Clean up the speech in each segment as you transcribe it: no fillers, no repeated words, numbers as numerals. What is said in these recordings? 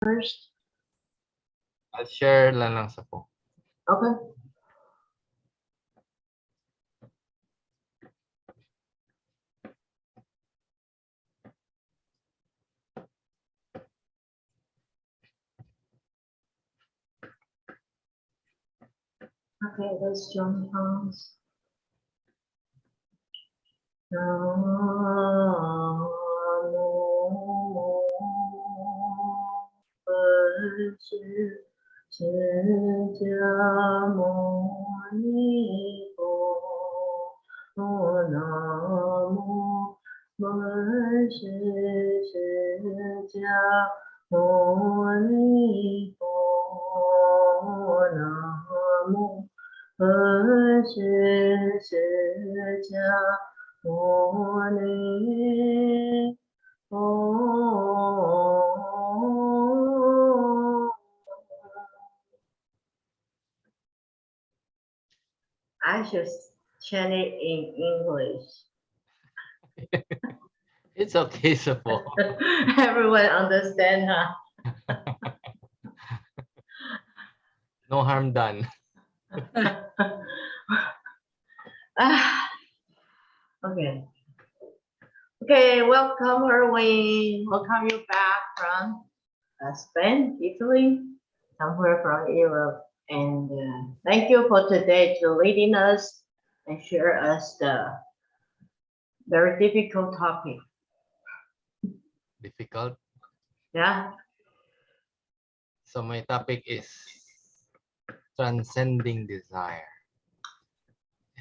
first? I'll share lang sa po. Okay. Okay, let's join hands. Namo 何是释迦牟尼佛。I should chant it in English. It's okay sa po. Everyone understand, huh? No harm done. Okay. Okay, welcome, Erwin. Welcome you back from Spain, Italy, somewhere from Europe. And thank you for today to leading us and share us the very difficult topic. Difficult. Yeah. So my topic is transcending desire.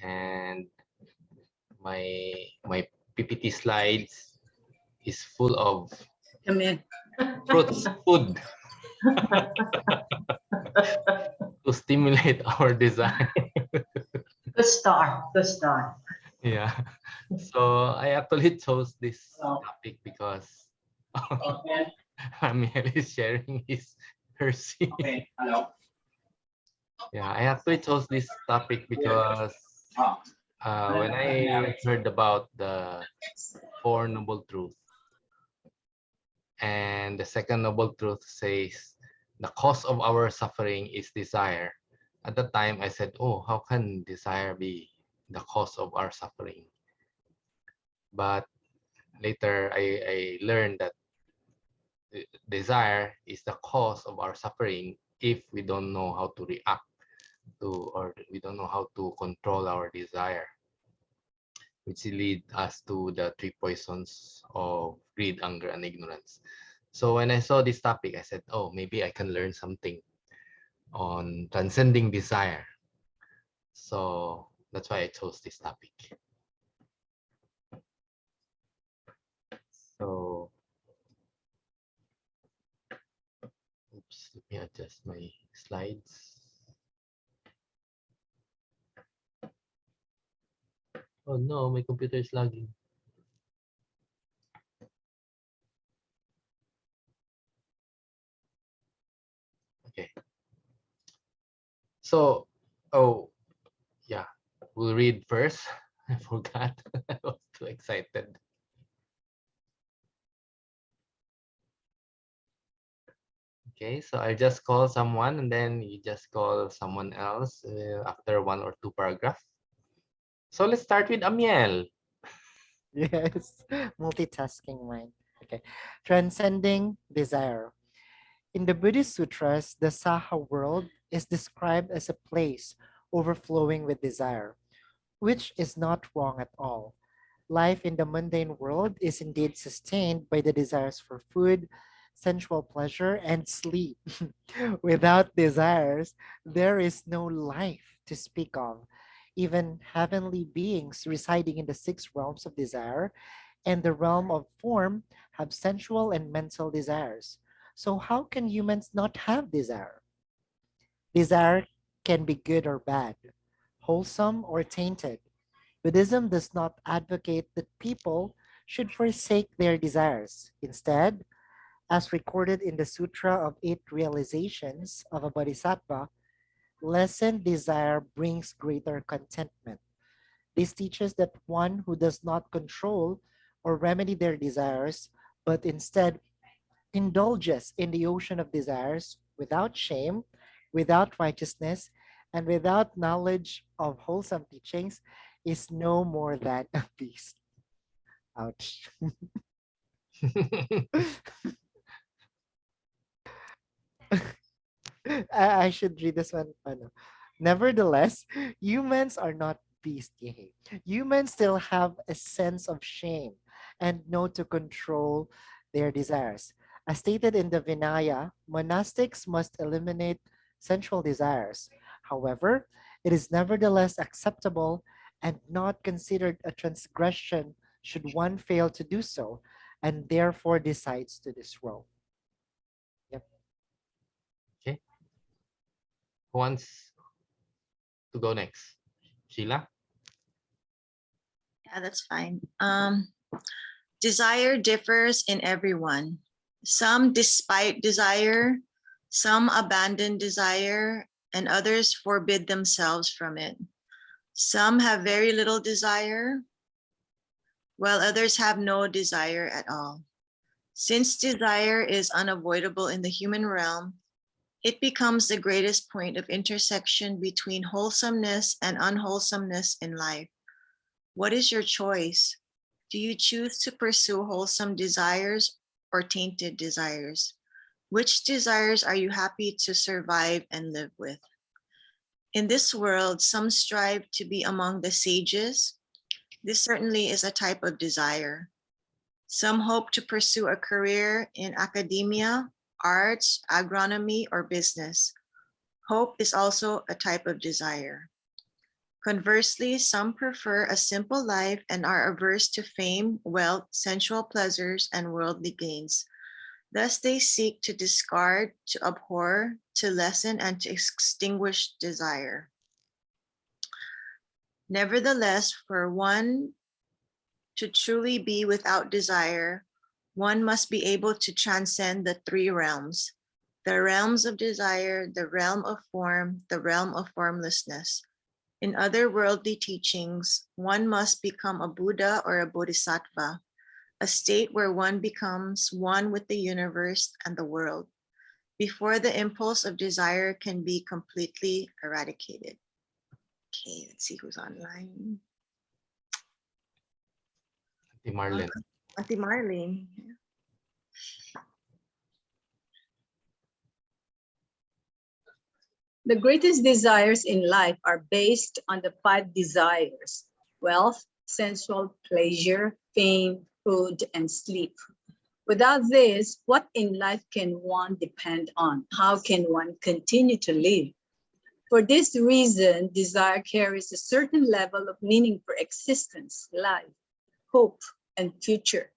And my PPT slides is full of Come in. fruits, food to stimulate our desire. Good start. Good start. Yeah. So I actually chose this topic because Amiel is sharing her scene. Okay, hello. Yeah, I actually chose this topic because when I heard about the Four Noble Truths, and the second noble truth says the cause of our suffering is desire. At the time, I said, oh, how can desire be the cause of our suffering? But later, I learned that desire is the cause of our suffering if we don't know how to react to, or we don't know how to control our desire, which lead us to the three poisons of greed, anger, and ignorance. So when I saw this topic, I said, oh, maybe I can learn something on transcending desire. So that's why I chose this topic. So, oops, let me adjust my slides. Oh no, my computer is lagging. Okay. So, oh, yeah, we'll read first. I forgot. I was too excited. Okay, so I just call someone and then you just call someone else after one or two paragraphs. So let's start with Amiel. Yes, multitasking mind. Okay. Transcending desire. In the Buddhist sutras, the Saha world is described as a place overflowing with desire, which is not wrong at all. Life in the mundane world is indeed sustained by the desires for food, sensual pleasure, and sleep. Without desires, there is no life to speak of. Even heavenly beings residing in the six realms of desire and the realm of form have sensual and mental desires. So, how can humans not have desire? Desire can be good or bad, wholesome or tainted. Buddhism does not advocate that people should forsake their desires. Instead, as recorded in the Sutra of Eight Realizations of a Bodhisattva, lessened desire brings greater contentment. This teaches that one who does not control or remedy their desires, but instead indulges in the ocean of desires without shame, without righteousness, and without knowledge of wholesome teachings is no more than a beast. Ouch. I should read this one. Ano. Nevertheless, humans are not beasts. Yay. Humans still have a sense of shame and know to control their desires. As stated in the Vinaya, monastics must eliminate sensual desires. However, it is nevertheless acceptable and not considered a transgression should one fail to do so and therefore decides to disrobe. Yep. Okay. Who wants to go next? Sheila? Yeah, that's fine. Desire differs in everyone. Some despite desire, some abandon desire, and others forbid themselves from it. Some have very little desire, while others have no desire at all. Since desire is unavoidable in the human realm, it becomes the greatest point of intersection between wholesomeness and unwholesomeness in life. What is your choice? Do you choose to pursue wholesome desires or tainted desires? Which desires are you happy to survive and live with? In this world, some strive to be among the sages. This certainly is a type of desire. Some hope to pursue a career in academia, arts, agronomy, or business. Hope is also a type of desire. Conversely, some prefer a simple life and are averse to fame, wealth, sensual pleasures, and worldly gains. Thus, they seek to discard, to abhor, to lessen, and to extinguish desire. Nevertheless, for one to truly be without desire, one must be able to transcend the three realms: the realms of desire, the realm of form, the realm of formlessness. In other worldly teachings, one must become a Buddha or a Bodhisattva, a state where one becomes one with the universe and the world, before the impulse of desire can be completely eradicated. Okay, let's see who's online. Auntie Marlene. Auntie Marlene. The greatest desires in life are based on the five desires: wealth, sensual pleasure, fame, food, and sleep. Without this, what in life can one depend on? How can one continue to live? For this reason, desire carries a certain level of meaning for existence, life, hope, and future.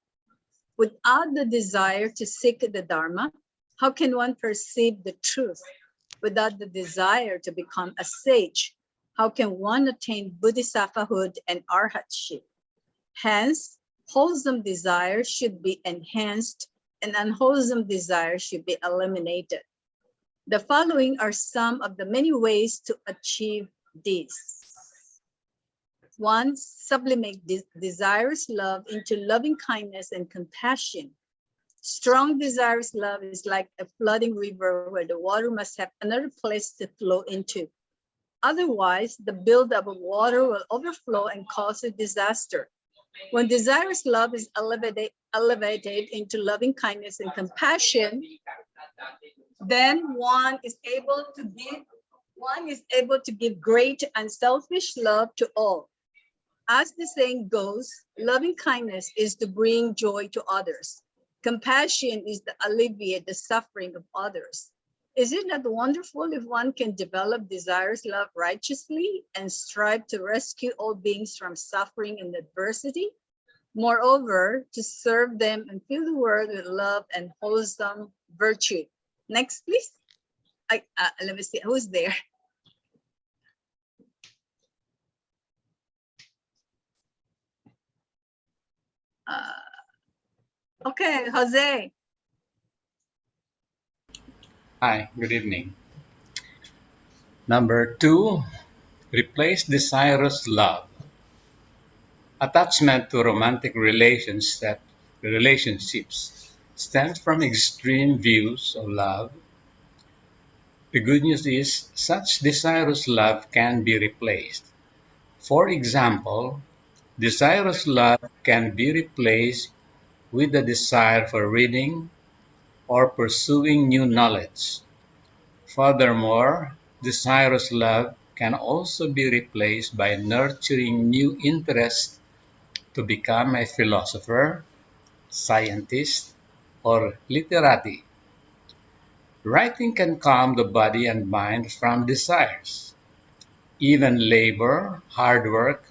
Without the desire to seek the Dharma, how can one perceive the truth? Without the desire to become a sage, how can one attain bodhisattvahood and arhatship? Hence, wholesome desire should be enhanced and unwholesome desire should be eliminated. The following are some of the many ways to achieve this. 1. Sublimate desirous love into loving kindness and compassion. Strong desirous love is like a flooding river where the water must have another place to flow into. Otherwise, the buildup of water will overflow and cause a disaster. When desirous love is elevated into loving kindness and compassion, then one is able to give great unselfish love to all. As the saying goes, loving kindness is to bring joy to others. Compassion is to alleviate the suffering of others. Is it not wonderful if one can develop desires love righteously and strive to rescue all beings from suffering and adversity? Moreover, to serve them and fill the world with love and wholesome virtue. Next, please. Let me see, who's there? Okay, Jose. Hi, good evening. Number 2, replace desirous love. Attachment to romantic relationships stems from extreme views of love. The good news is such desirous love can be replaced. For example, desirous love can be replaced with the desire for reading or pursuing new knowledge. Furthermore, desirous love can also be replaced by nurturing new interests to become a philosopher, scientist, or literati. Writing can calm the body and mind from desires. Even labor, hard work,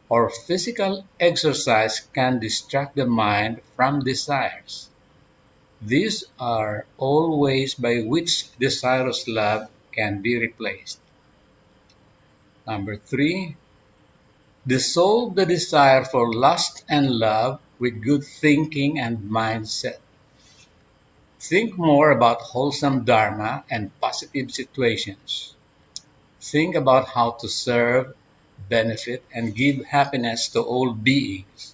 or physical exercise can distract the mind from desires. These are all ways by which desirous love can be replaced. Number three, dissolve the desire for lust and love with good thinking and mindset. Think more about wholesome dharma and positive situations. Think about how to serve, benefit, and give happiness to all beings.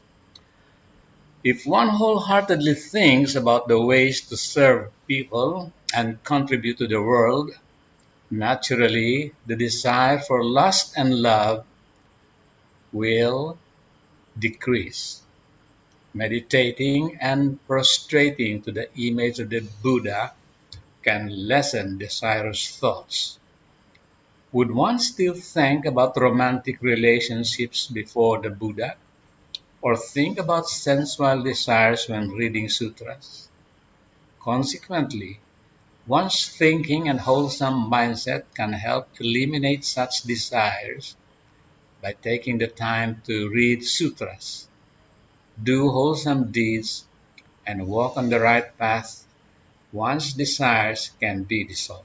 If one wholeheartedly thinks about the ways to serve people and contribute to the world, naturally the desire for lust and love will decrease. Meditating and prostrating to the image of the Buddha can lessen desirous thoughts. Would one still think about romantic relationships before the Buddha, or think about sensual desires when reading sutras? Consequently, one's thinking and wholesome mindset can help eliminate such desires by taking the time to read sutras, do wholesome deeds, and walk on the right path. One's desires can be dissolved.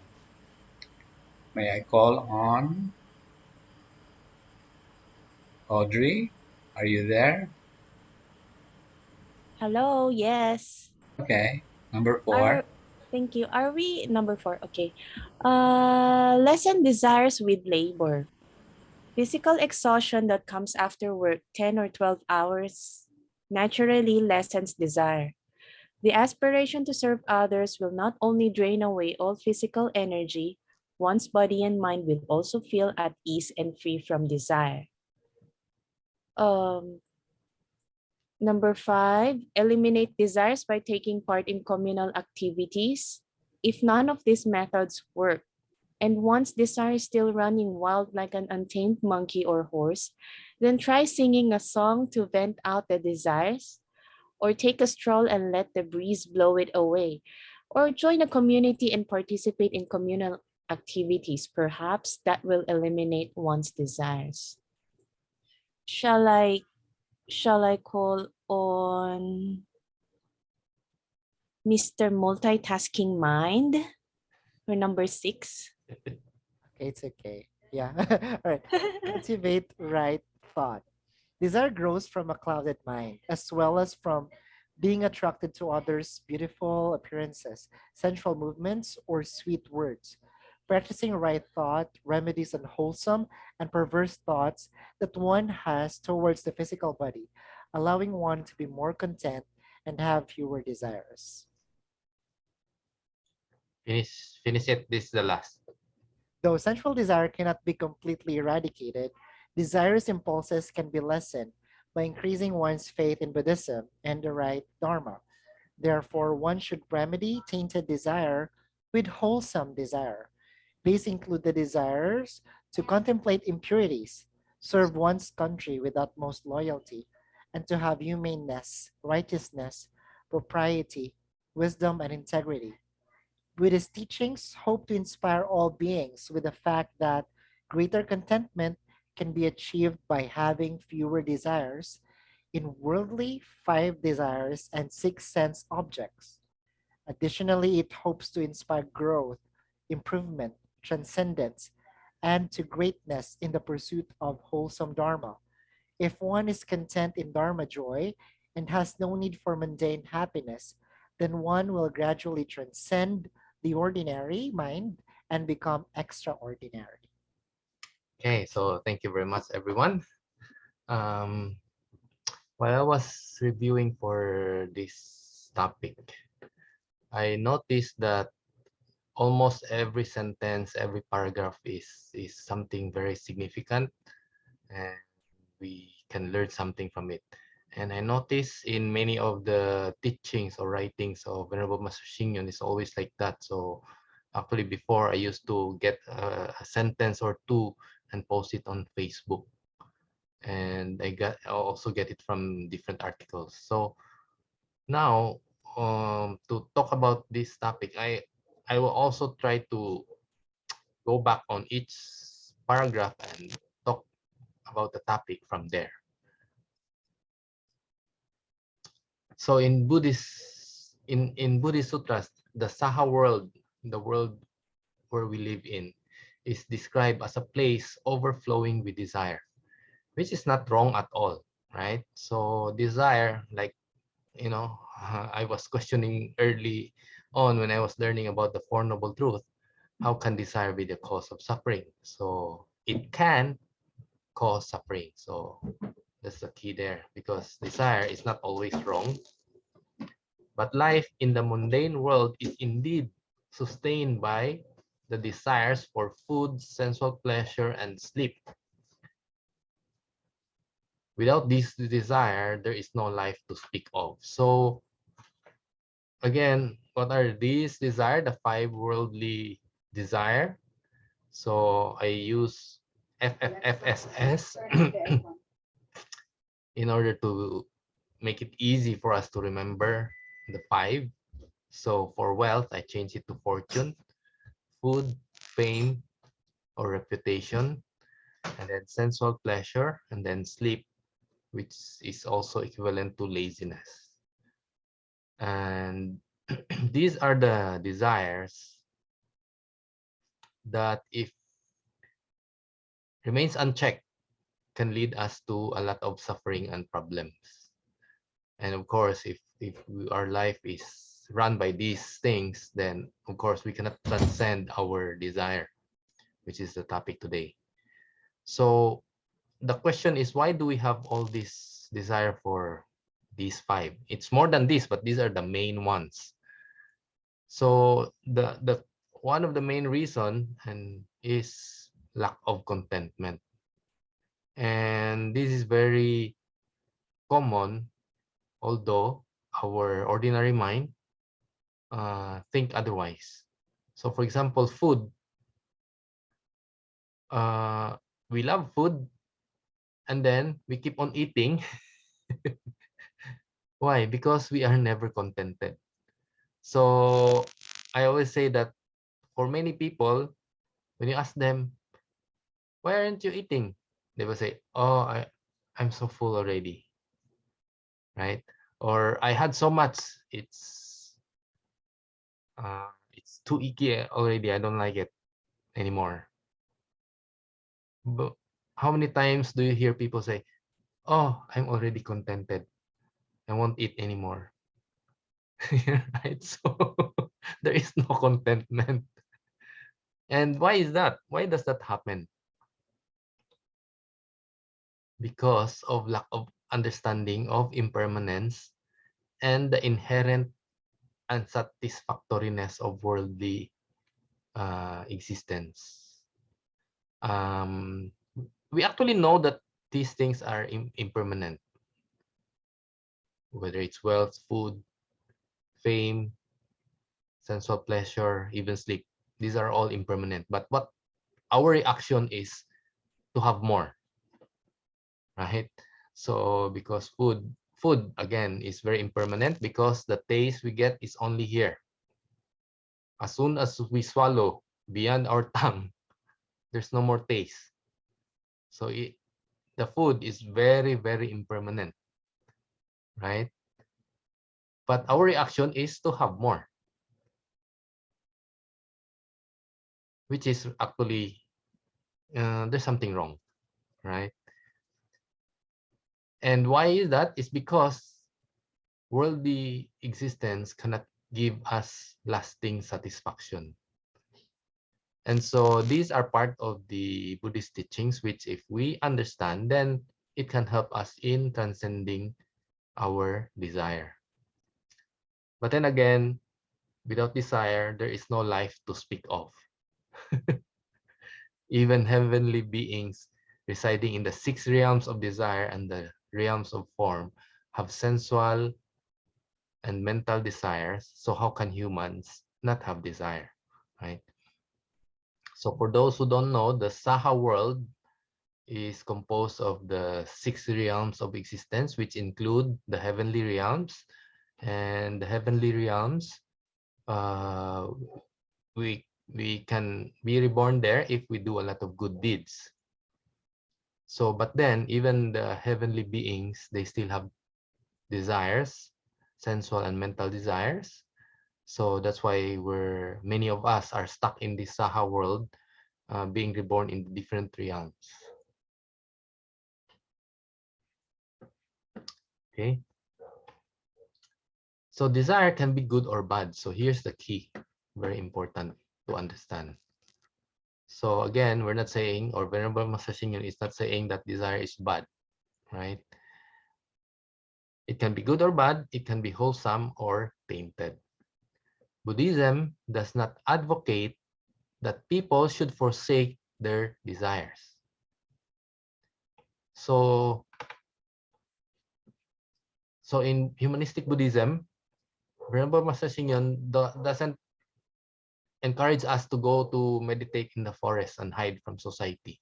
May I call on Audrey? Are you there? Hello, yes. Okay. Number Are four. Thank you. Are we number 4? Okay. Lessen desires with labor. Physical exhaustion that comes after work 10 or 12 hours naturally lessens desire. The aspiration to serve others will not only drain away all physical energy, one's body and mind will also feel at ease and free from desire. Um, Number 5, eliminate desires by taking part in communal activities. If none of these methods work, and one's desire is still running wild like an untamed monkey or horse, then try singing a song to vent out the desires, or take a stroll and let the breeze blow it away, or join a community and participate in communal activities. Perhaps that will eliminate one's desires. Shall I call on Mr. Multitasking Mind for number 6? Okay, it's okay. Yeah. All right. Cultivate right thought. Desire grows from a clouded mind, as well as from being attracted to others' beautiful appearances, sensual movements, or sweet words. Practicing right thought remedies unwholesome and perverse thoughts that one has towards the physical body, allowing one to be more content and have fewer desires. Finish it. This is the last. Though sensual desire cannot be completely eradicated, desirous impulses can be lessened by increasing one's faith in Buddhism and the right Dharma. Therefore, one should remedy tainted desire with wholesome desire. These include the desires to contemplate impurities, serve one's country with utmost loyalty, and to have humaneness, righteousness, propriety, wisdom, and integrity. Buddhist teachings hope to inspire all beings with the fact that greater contentment can be achieved by having fewer desires in worldly five desires and six sense objects. Additionally, it hopes to inspire growth, improvement, transcendence, and to greatness in the pursuit of wholesome Dharma. If one is content in Dharma joy and has no need for mundane happiness, then one will gradually transcend the ordinary mind and become extraordinary. Okay, so thank you very much, everyone. Um, while I was reviewing for this topic, I noticed that almost every sentence, every paragraph is something very significant, and we can learn something from it. And I notice in many of the teachings or writings of Venerable Master Xingyon is always like that. So actually before I used to get a sentence or two and post it on Facebook. And I also get it from different articles. So now to talk about this topic, I will also try to go back on each paragraph and talk about the topic from there. So in Buddhist sutras, the Saha world, the world where we live in, is described as a place overflowing with desire, which is not wrong at all, right? So desire, like, you know, I was questioning early on when I was learning about the Four Noble Truths, how can desire be the cause of suffering? So it can cause suffering. So that's the key there, because desire is not always wrong. But life in the mundane world is indeed sustained by the desires for food, sensual pleasure, and sleep. Without this desire, there is no life to speak of. So again, what are these desire? The five worldly desire. So I use FFFSS in order to make it easy for us to remember the five. So for wealth, I change it to fortune, food, fame, or reputation, and then sensual pleasure, and then sleep, which is also equivalent to laziness. And these are the desires that, if remains unchecked, can lead us to a lot of suffering and problems. And of course, if our life is run by these things, then of course we cannot transcend our desire, which is the topic today. So the question is, why do we have all this desire for these five? It's more than this, but these are the main ones. So the one of the main reason and is lack of contentment. And this is very common, although our ordinary mind think otherwise. So for example, food. We love food, and then we keep on eating. Why? Because we are never contented. So I always say that for many people, when you ask them, why aren't you eating? They will say, oh, I'm so full already, right? Or I had so much, it's too icky already. I don't like it anymore. But how many times do you hear people say, oh, I'm already contented. I won't eat anymore. Right? So there is no contentment. And why is that? Why does that happen? Because of lack of understanding of impermanence and the inherent unsatisfactoriness of worldly existence. We actually know that these things are impermanent, whether it's wealth, food, fame, sensual pleasure, even sleep. These are all impermanent. But what our reaction is to have more, right? So because food again is very impermanent, because the taste we get is only here. As soon as we swallow beyond our tongue, there's no more taste. So the food is very, very impermanent, right? But our reaction is to have more, which is actually, there's something wrong, right? And why is that? It's because worldly existence cannot give us lasting satisfaction. And so these are part of the Buddhist teachings, which if we understand, then it can help us in transcending our desire. But then again, Without desire, there is no life to speak of. Even heavenly beings residing in the 6 realms of desire and the realms of form have sensual and mental desires. So how can humans not have desire, right? So for those who don't know, the Saha world is composed of the 6 realms of existence, which include the heavenly realms. And the heavenly realms, uh, we can be reborn there if we do a lot of good deeds. So, but then even the heavenly beings, they still have desires, sensual and mental desires. So that's why many of us are stuck in this Saha world, being reborn in different realms. Okay. So desire can be good or bad. So here's the key, very important to understand. So again, we're not saying, or Venerable Master Xing Yun is not saying that desire is bad, right? It can be good or bad, it can be wholesome or tainted. Buddhism does not advocate that people should forsake their desires. So in humanistic Buddhism, Venerable Master Xing Yun doesn't encourage us to go to meditate in the forest and hide from society,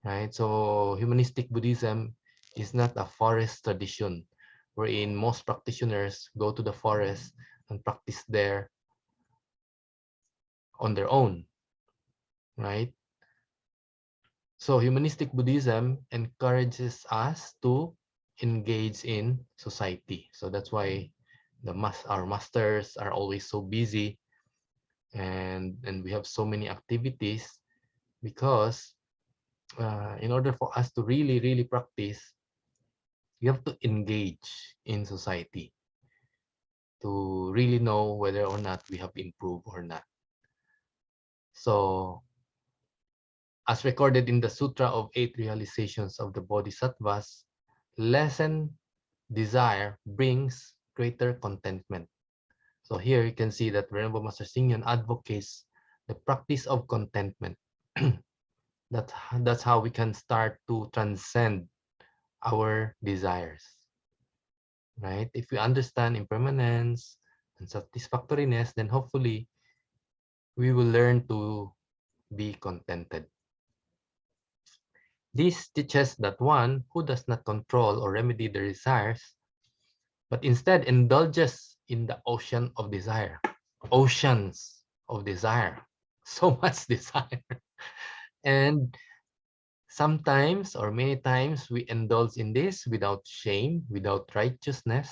right? So humanistic Buddhism is not a forest tradition wherein most practitioners go to the forest and practice there on their own, right? So humanistic Buddhism encourages us to engage in society. So that's why our masters are always so busy, and we have so many activities, because in order for us to really practice, you have to engage in society to really know whether or not we have improved or not. So as recorded in the Sutra of 8 Realizations of the Bodhisattvas, lessen desire brings greater contentment. So here you can see that Venerable Master Xing Yun advocates the practice of contentment. That's how we can start to transcend our desires, right? If we understand impermanence and satisfactoriness, then hopefully we will learn to be contented. This teaches that one who does not control or remedy their desires, but instead indulges in the ocean of desire, oceans of desire, so much desire. And sometimes, or many times, we indulge in this without shame, without righteousness,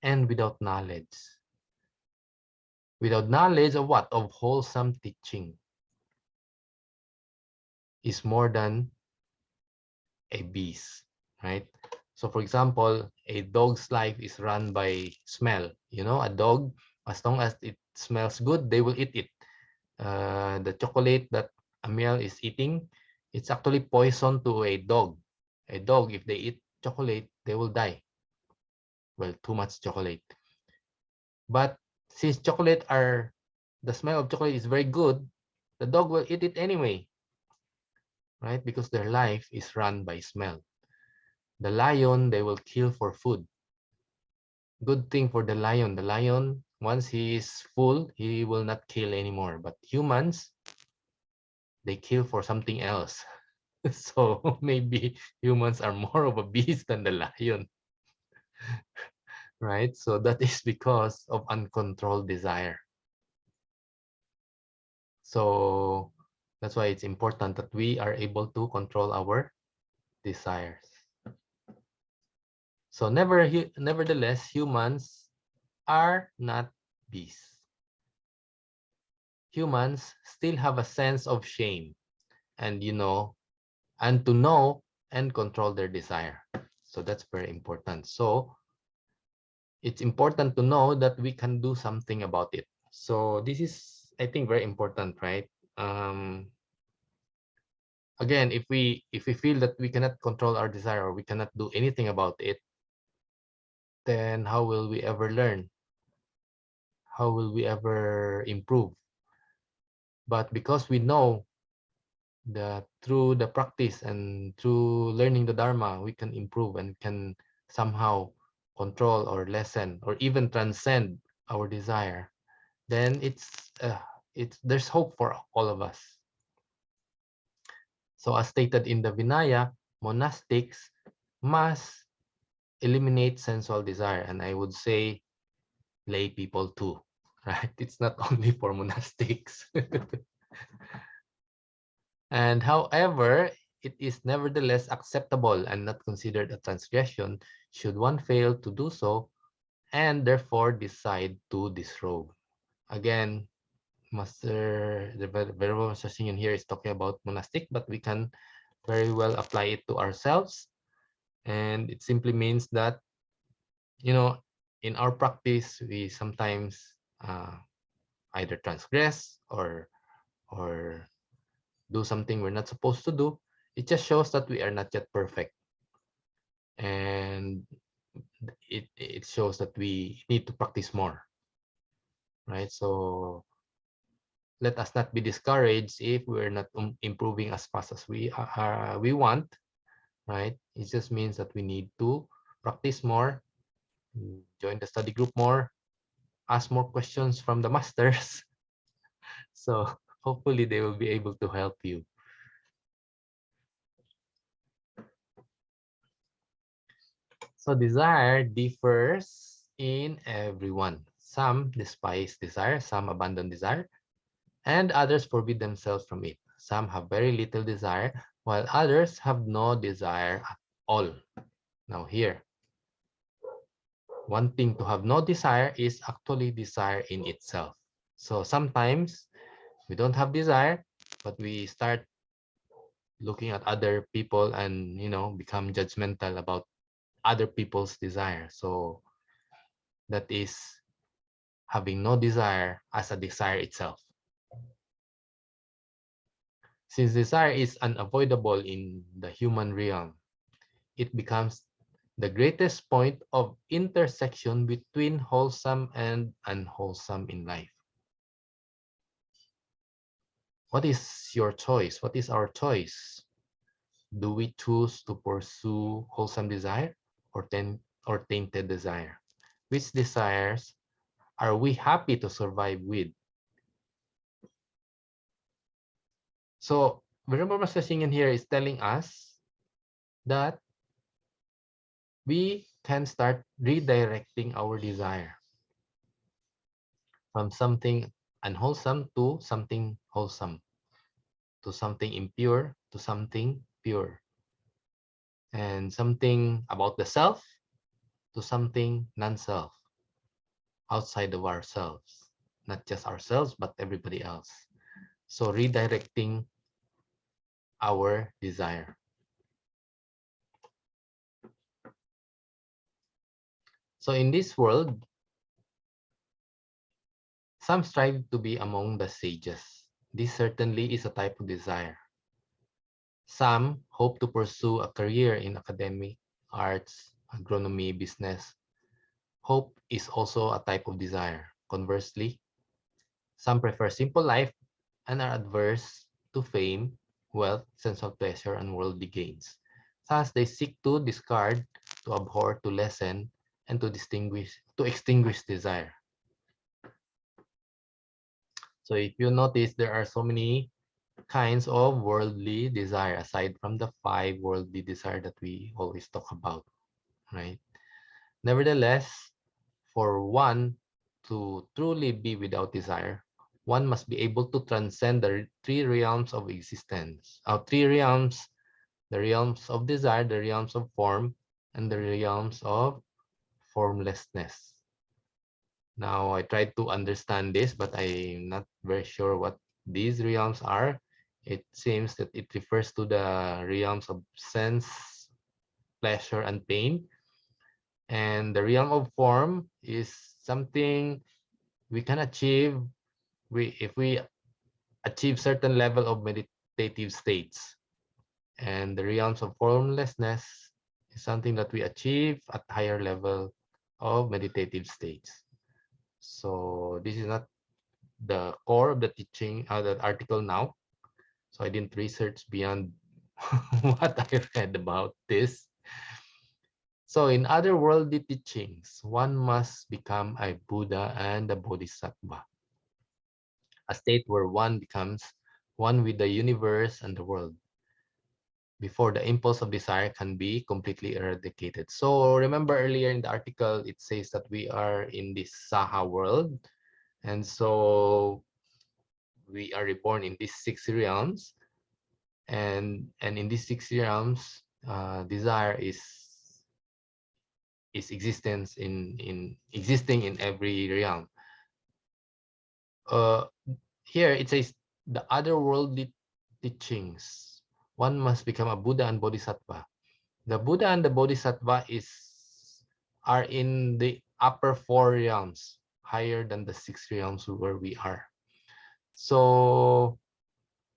and without knowledge. Without knowledge of what? Of wholesome teaching is more than a beast, right? So for example, a dog's life is run by smell. You know, a dog, as long as it smells good, they will eat it. The chocolate that Amiel is eating, it's actually poison to a dog. A dog, if they eat chocolate, they will die. Well, too much chocolate. But since the smell of chocolate is very good, the dog will eat it anyway, right? Because their life is run by smell. The lion, they will kill for food. Good thing for the lion. The lion, once he is full, he will not kill anymore. But humans, they kill for something else. So maybe humans are more of a beast than the lion, right? So that is because of uncontrolled desire. So that's why it's important that we are able to control our desires. So nevertheless, humans are not beasts. Humans still have a sense of shame and to know and control their desire. So that's very important. So it's important to know that we can do something about it. So this is, I think, very important, right? Again, if we feel that we cannot control our desire or we cannot do anything about it, then how will we ever learn how will we ever improve? But because we know that through the practice and through learning the Dharma, we can improve and can somehow control or lessen or even transcend our desire, then it's there's hope for all of us. So as stated in the Vinaya, monastics must eliminate sensual desire, and I would say lay people too, right? It's not only for monastics. And however, it is nevertheless acceptable and not considered a transgression should one fail to do so and therefore decide to disrobe. Again, the Venerable Master Singing here is talking about monastic, but we can very well apply it to ourselves. And it simply means that, you know, in our practice, we sometimes either transgress or do something we're not supposed to do. It just shows that we are not yet perfect. And it shows that we need to practice more, right? So let us not be discouraged if we're not improving as fast as we want, right? It just means that we need to practice more, join the study group more, ask more questions from the masters. So hopefully they will be able to help you. So desire differs in everyone. Some despise desire, some abandon desire, and others forbid themselves from it. Some have very little desire, while others have no desire at all. Now here, wanting to have no desire is actually desire in itself. So sometimes we don't have desire, but we start looking at other people and, you know, become judgmental about other people's desire. So that is having no desire as a desire itself. Since desire is unavoidable in the human realm, it becomes the greatest point of intersection between wholesome and unwholesome in life. What is your choice? What is our choice? Do we choose to pursue wholesome desire or tainted desire? Which desires are we happy to survive with? So, Venerable Master Singing here is telling us that we can start redirecting our desire from something unwholesome to something wholesome, to something impure to something pure, and something about the self to something non-self, outside of ourselves, not just ourselves, but everybody else. So redirecting our desire. So in this world, some strive to be among the sages. This certainly is a type of desire. Some hope to pursue a career in academic, arts, agronomy, business. Hope is also a type of desire. Conversely, some prefer simple life and are adverse to fame, wealth, sense of pleasure, and worldly gains. Thus, they seek to discard, to abhor, to lessen, and to extinguish desire. So if you notice, there are so many kinds of worldly desire aside from the 5 worldly desire that we always talk about, right? Nevertheless, for one to truly be without desire, one must be able to transcend the 3 realms of existence. Three realms: the realms of desire, the realms of form, and the realms of formlessness. Now, I tried to understand this, but I'm not very sure what these realms are. It seems that it refers to the realms of sense, pleasure, and pain. And the realm of form is something we can achieve if we achieve certain level of meditative states. And the realms of formlessness is something that we achieve at higher level of meditative states. So this is not the core of the teaching, the article now. So I didn't research beyond what I read about this. So in other worldly teachings, one must become a Buddha and a Bodhisattva, a state where one becomes one with the universe and the world before the impulse of desire can be completely eradicated. So remember earlier in the article, it says that we are in this Saha world. And so we are reborn in these 6 realms. And in these 6 realms, desire is existence in existing in every realm. Here it says the otherworldly teachings. One must become a Buddha and Bodhisattva. The Buddha and the Bodhisattva are in the upper 4 realms, higher than the 6 realms where we are. So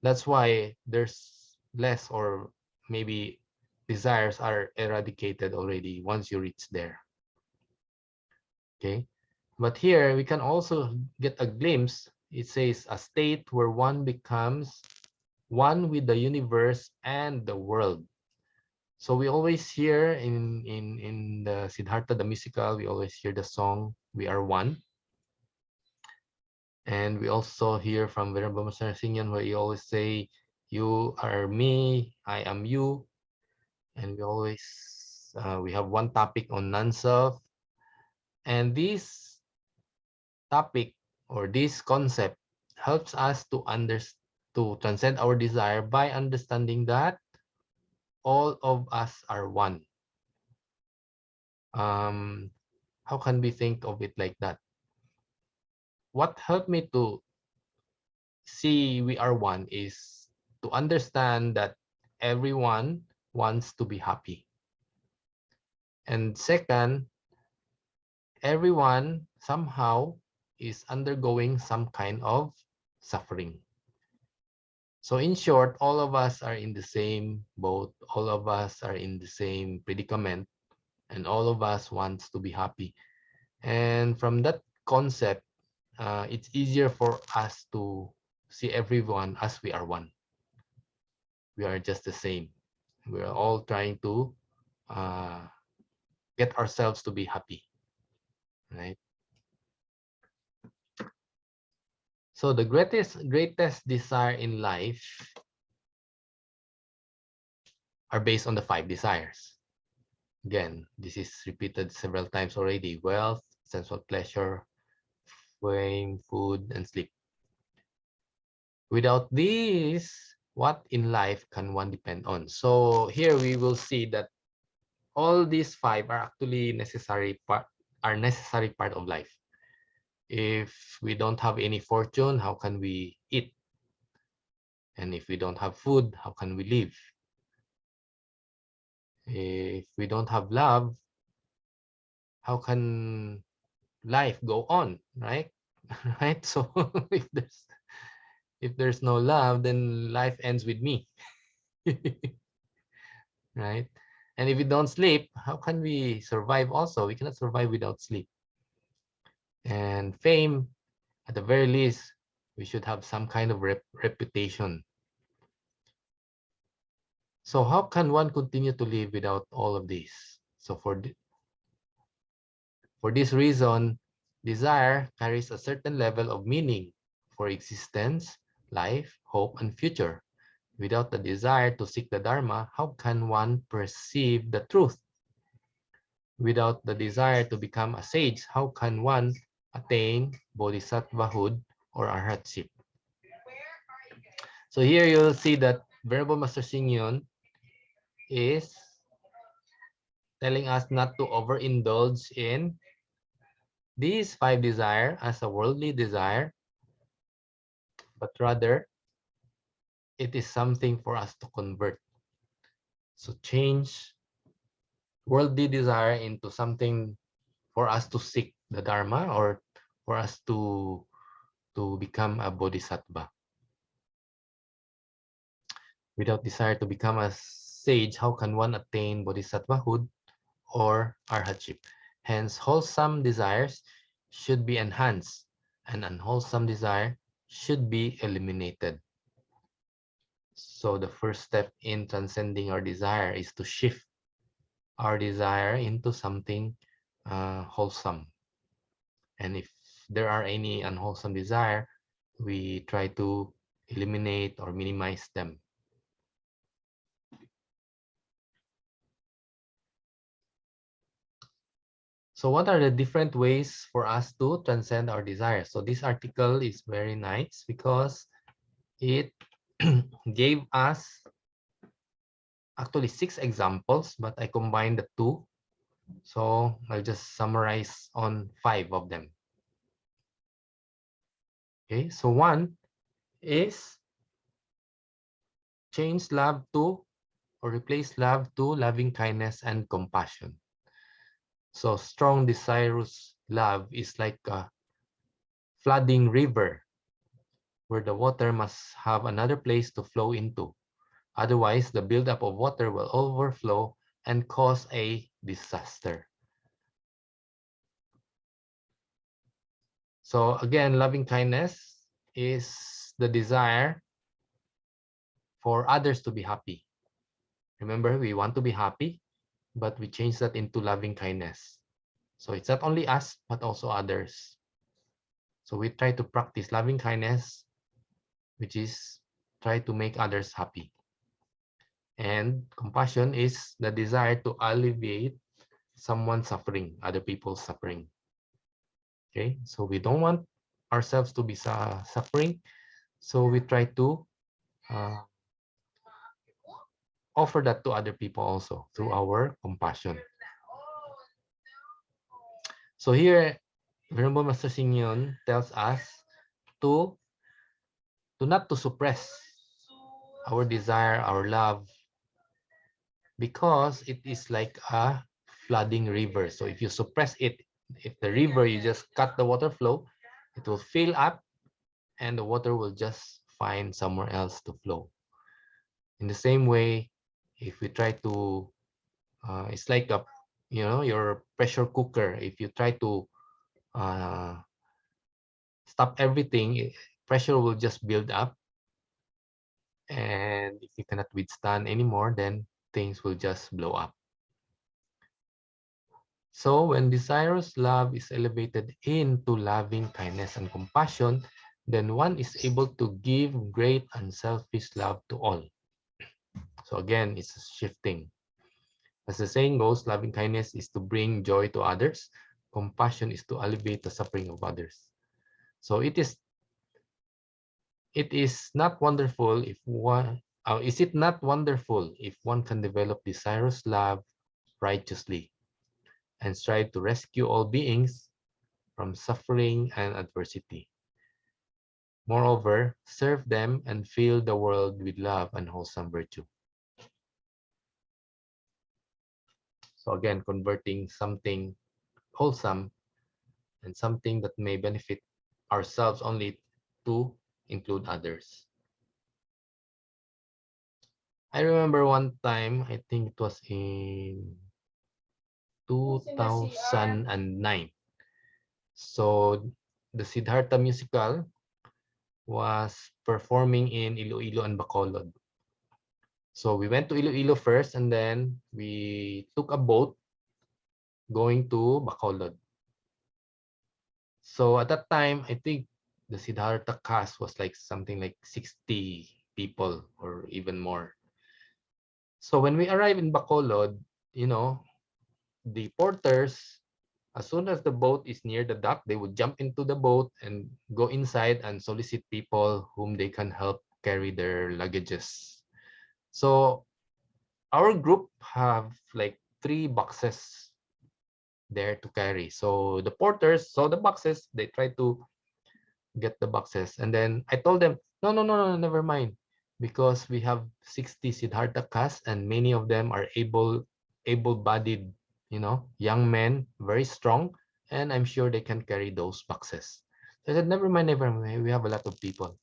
that's why there's less, or maybe desires are eradicated already once you reach there. Okay, but here we can also get a glimpse. It says a state where one becomes one with the universe and the world. So we always hear in the Siddhartha, the musical, we always hear the song, "We are one." And we also hear from Venerable Master Singyan, where he always say, "You are me, I am you." And we always, we have one topic on non-self. And this topic or this concept helps us to transcend our desire by understanding that all of us are one. How can we think of it like that? What helped me to see we are one is to understand that everyone wants to be happy. And second, everyone somehow is undergoing some kind of suffering. So in short, all of us are in the same boat, all of us are in the same predicament, and all of us wants to be happy. And from that concept, it's easier for us to see everyone as we are one. We are just the same. We are all trying to get ourselves to be happy, right? So the greatest desire in life are based on the 5 desires. Again, this is repeated several times already: wealth, sensual pleasure, fame, food, and sleep. Without these, what in life can one depend on? So here we will see that all these 5 are actually necessary part of life. If we don't have any fortune, how can we eat? And if we don't have food, how can we live? If we don't have love, how can life go on, right? Right? So if there's no love, then life ends with me. Right? And if we don't sleep, how can we survive also? We cannot survive without sleep. And fame, at the very least, we should have some kind of reputation. So how can one continue to live without all of this? So for this reason, desire carries a certain level of meaning for existence, life, hope, and future. Without the desire to seek the Dharma, how can one perceive the truth? Without the desire to become a sage, how can one attain bodhisattvahood or arhatship? So here you'll see that Venerable Master Xing is telling us not to overindulge in these 5 desires as a worldly desire, but rather it is something for us to convert. So change worldly desire into something for us to seek the Dharma, or for us to become a bodhisattva. Without desire to become a sage, how can one attain bodhisattvahood or arhatship? Hence, wholesome desires should be enhanced, and unwholesome desire should be eliminated. So the first step in transcending our desire is to shift our desire into something wholesome. And if there are any unwholesome desire, we try to eliminate or minimize them. So what are the different ways for us to transcend our desires? So this article is very nice because it gave us actually 6 examples, but I combined the 2. So I'll just summarize on 5 of them. Okay, so one is change love to or replace love to loving kindness and compassion. So strong, desirous love is like a flooding river where the water must have another place to flow into. Otherwise, the buildup of water will overflow and cause a disaster. So again, loving kindness is the desire for others to be happy. Remember, we want to be happy, but we change that into loving kindness. So it's not only us, but also others. So we try to practice loving kindness, which is try to make others happy. And compassion is the desire to alleviate someone's suffering, other people's suffering. Okay, so we don't want ourselves to be suffering. So we try to offer that to other people also through our compassion. So here, Venerable Master Singyon tells us to not to suppress our desire, our love, because it is like a flooding river. So if you suppress it, if the river, you just cut the water flow, it will fill up and the water will just find somewhere else to flow. In the same way, if we try to, it's like a, your pressure cooker. If you try to stop everything, pressure will just build up. And if you cannot withstand anymore, then things will just blow up. So when desirous love is elevated into loving kindness and compassion, then one is able to give great unselfish love to all. So again, it's shifting. As the saying goes, loving kindness is to bring joy to others. Compassion is to alleviate the suffering of others. So it is not wonderful if one, is it not wonderful if one can develop desirous love righteously and strive to rescue all beings from suffering and adversity? Moreover, serve them and fill the world with love and wholesome virtue. So again, converting something wholesome and something that may benefit ourselves only to include others. I remember one time, I think it was in 2009. So the Siddhartha musical was performing in Iloilo and Bacolod. So we went to Iloilo first, and then we took a boat going to Bacolod. So at that time, I think the Siddhartha cast was like something like 60 people or even more. So when we arrived in Bacolod, the porters, as soon as the boat is near the dock, they would jump into the boat and go inside and solicit people whom they can help carry their luggages. So our group have like 3 boxes there to carry. So the porters saw the boxes, they tried to get the boxes. And then I told them, no, never mind. Because we have 60 Siddhartha castes and many of them are able-bodied, young men, very strong. And I'm sure they can carry those boxes. So I said, never mind. We have a lot of people.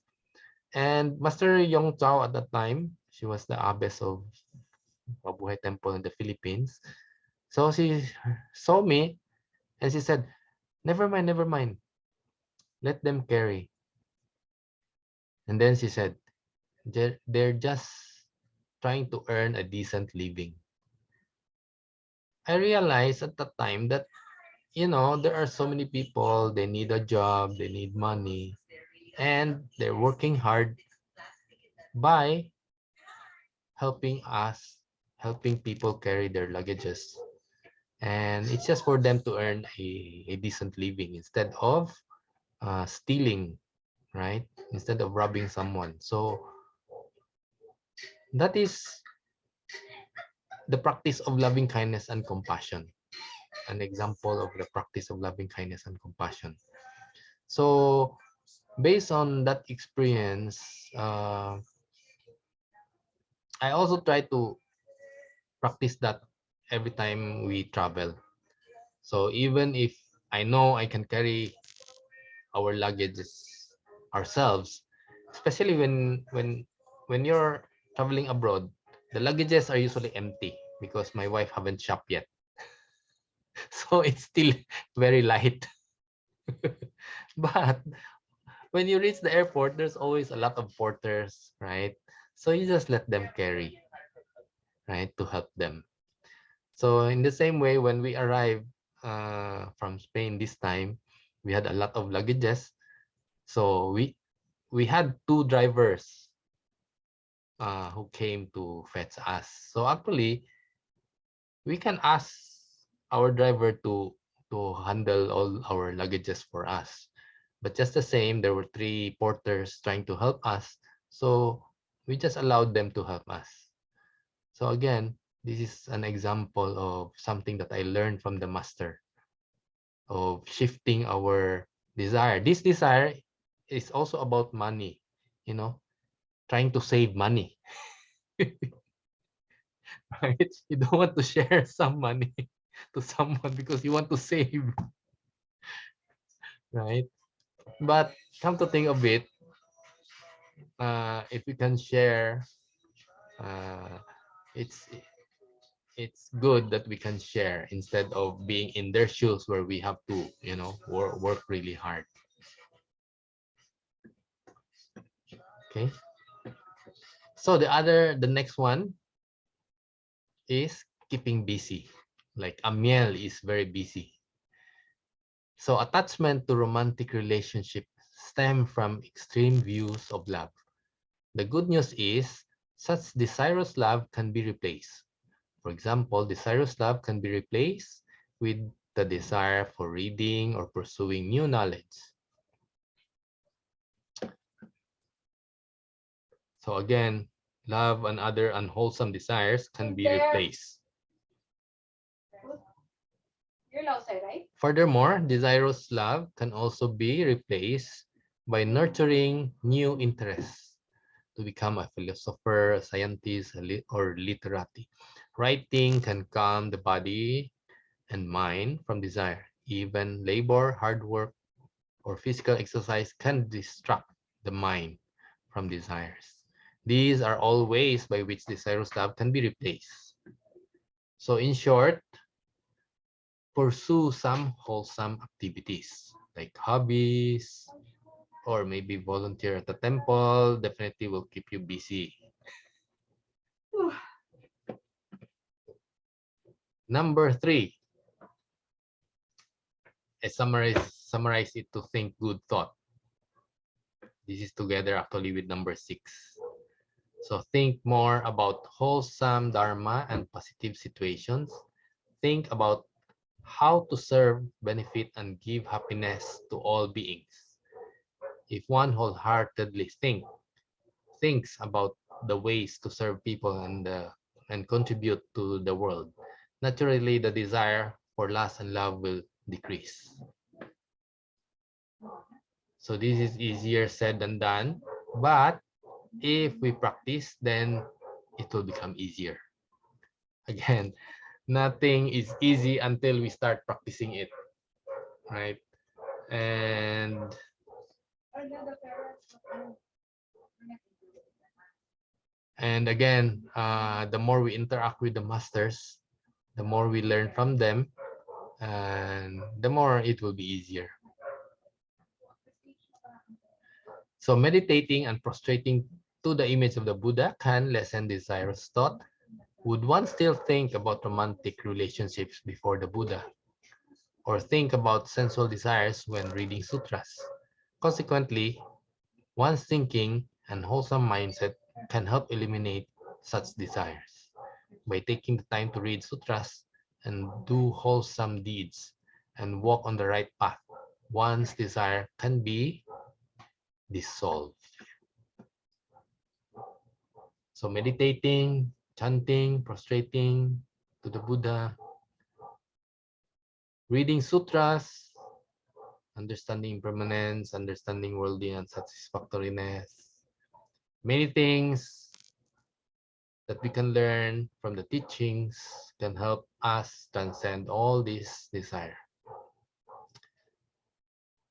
And Master Yong Chao at that time, she was the abbess of Mabuhay Temple in the Philippines. So she saw me and she said, Never mind, never mind. Let them carry. And then she said, they're just trying to earn a decent living. I realized at the time that, there are so many people, they need a job, they need money, and they're working hard by helping us, helping people carry their luggages. And it's just for them to earn a decent living instead of stealing, right? Instead of robbing someone. So that is the practice of loving kindness and compassion. An example of the practice of loving kindness and compassion. So based on that experience, I also try to practice that every time we travel. So even if I know I can carry our luggages ourselves, especially when you're traveling abroad, the luggages are usually empty because my wife haven't shopped yet. So it's still very light. But when you reach the airport, there's always a lot of porters, right? So you just let them carry, right, to help them. So in the same way, when we arrived from Spain this time, we had a lot of luggages. So we had two drivers who came to fetch us. So actually, we can ask our driver to handle all our luggages for us. But just the same, there were three porters trying to help us. So we just allowed them to help us. So again, this is an example of something that I learned from the master of shifting our desire. This desire is also about money, trying to save money, right? You don't want to share some money to someone because you want to save, right? But come to think of it, if we can share, uh, it's it's good that we can share instead of being in their shoes where we have to, work really hard. Okay. So the next one is keeping busy. Like Amiel is very busy. So attachment to romantic relationship stem from extreme views of love. The good news is such desirous love can be replaced. For example, desirous love can be replaced with the desire for reading or pursuing new knowledge. So again, love and other unwholesome desires can be replaced. Furthermore, desirous love can also be replaced by nurturing new interests to become a philosopher, a scientist, or literati. Writing can calm the body and mind from desire. Even labor, hard work, or physical exercise can distract the mind from desires. These are all ways by which desirous love can be replaced. So in short, pursue some wholesome activities like hobbies or maybe volunteer at the temple. Definitely will keep you busy. Number 3, I summarize it to think good thought. This is together actually with number 6. So think more about wholesome dharma and positive situations. Think about how to serve, benefit, and give happiness to all beings. If one wholeheartedly thinks about the ways to serve people and contribute to the world, naturally the desire for lust and love will decrease. So this is easier said than done, but if we practice, then it will become easier. Again, nothing is easy until we start practicing it, right? And again, the more we interact with the masters, the more we learn from them, and the more it will be easier. So meditating and prostrating to the image of the Buddha can lessen desirous thought. Would one still think about romantic relationships before the Buddha, or think about sensual desires when reading sutras? Consequently, one's thinking and wholesome mindset can help eliminate such desires. By taking the time to read sutras and do wholesome deeds and walk on the right path, one's desire can be dissolved. So meditating, chanting, prostrating to the Buddha, reading sutras, understanding impermanence, understanding worldly unsatisfactoriness, many things that we can learn from the teachings can help us transcend all this desire.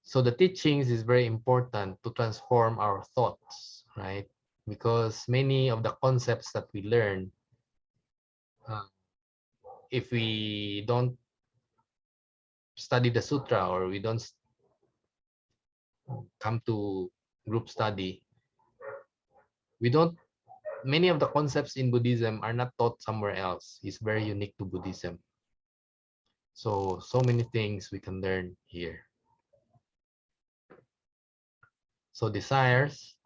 So the teachings is very important to transform our thoughts, right? Because many of the concepts that we learn, uh, if we don't study the sutra or we don't come to group study, we don't, many of the concepts in Buddhism are not taught somewhere else. It's very unique to Buddhism. So many things we can learn here. So desires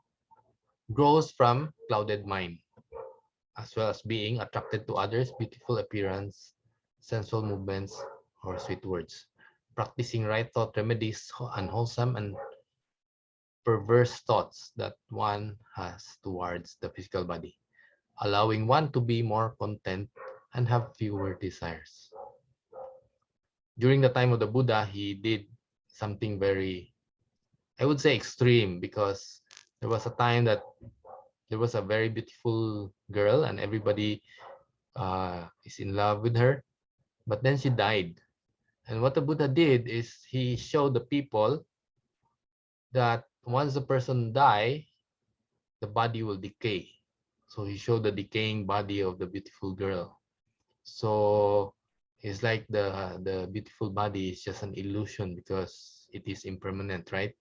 grows from clouded mind, as well as being attracted to others' beautiful appearance, sensual movements, or sweet words. Practicing right thought remedies unwholesome and perverse thoughts that one has towards the physical body, allowing one to be more content and have fewer desires. During the time of the Buddha, he did something very, I would say, extreme, because there was a time that there was a very beautiful girl and everybody is in love with her, but then she died. And what the Buddha did is he showed the people that once the person die, the body will decay. So he showed the decaying body of the beautiful girl. So it's like the beautiful body is just an illusion because it is impermanent, right?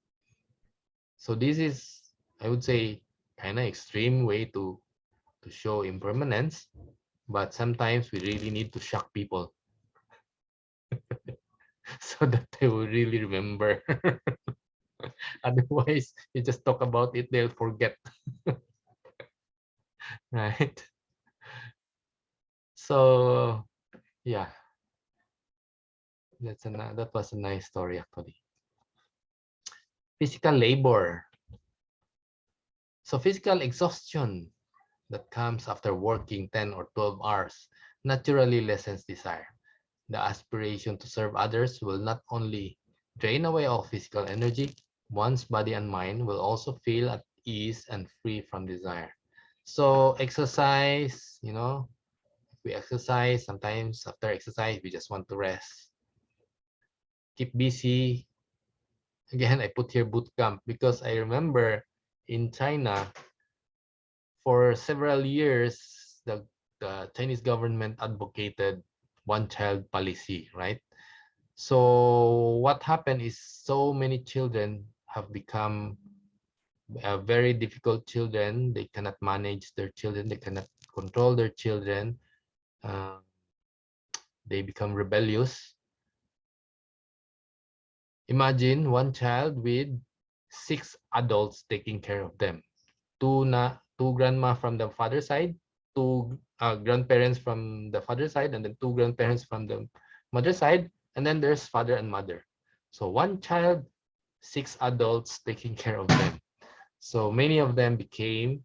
So this is, I would say, kind of extreme way to show impermanence, but sometimes we really need to shock people so that they will really remember. Otherwise, you just talk about it, they'll forget, right? So yeah, that was a nice story actually. Physical labor. So physical exhaustion that comes after working 10 or 12 hours naturally lessens desire. The aspiration to serve others will not only drain away all physical energy, one's body and mind will also feel at ease and free from desire. So exercise, if we exercise, sometimes after exercise, we just want to rest. Keep busy. Again, I put here boot camp because I remember in China, for several years, the Chinese government advocated one-child policy, right? So what happened is so many children have become very difficult children. They cannot manage their children. They cannot control their children. Uh, they become rebellious. Imagine one child with 6 adults taking care of them. Two grandma from the father side, two grandparents from the father side, and then two grandparents from the mother side, and then there's father and mother. So one child, 6 adults taking care of them. So many of them became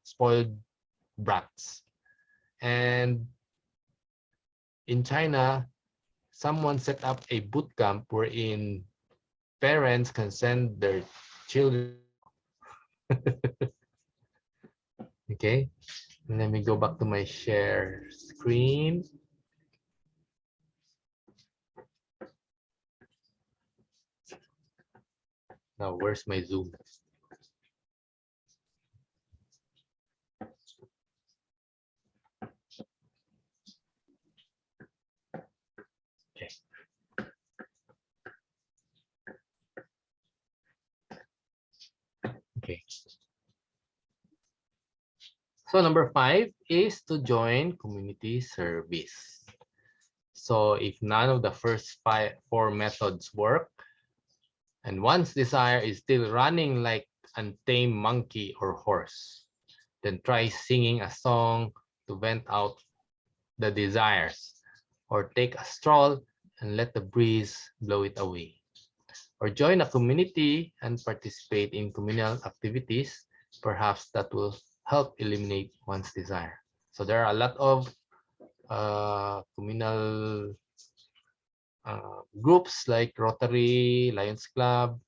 spoiled brats. And in China, someone set up a boot camp wherein parents can send their children. Okay, let me go back to my share screen. Now, where's my Zoom? Okay. Okay. So number 5 is to join community service. So if none of the first 4 methods work, and one's desire is still running like untamed monkey or horse, then try singing a song to vent out the desires, or take a stroll and let the breeze blow it away, or join a community and participate in communal activities. Perhaps that will help eliminate one's desire. So there are a lot of communal groups like Rotary, Lions Club,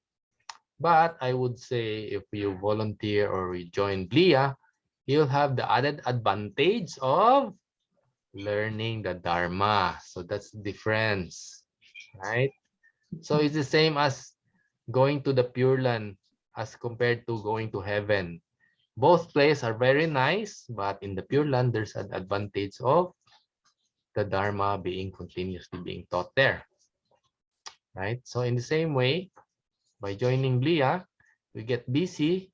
but I would say if you volunteer or you join BLIA, you'll have the added advantage of learning the Dharma. So that's the difference, right? So it's the same as going to the Pure Land as compared to going to heaven. Both places are very nice, but in the Pure Land, there's an advantage of the Dharma being continuously being taught there, right? So in the same way, by joining BLIA, we get busy,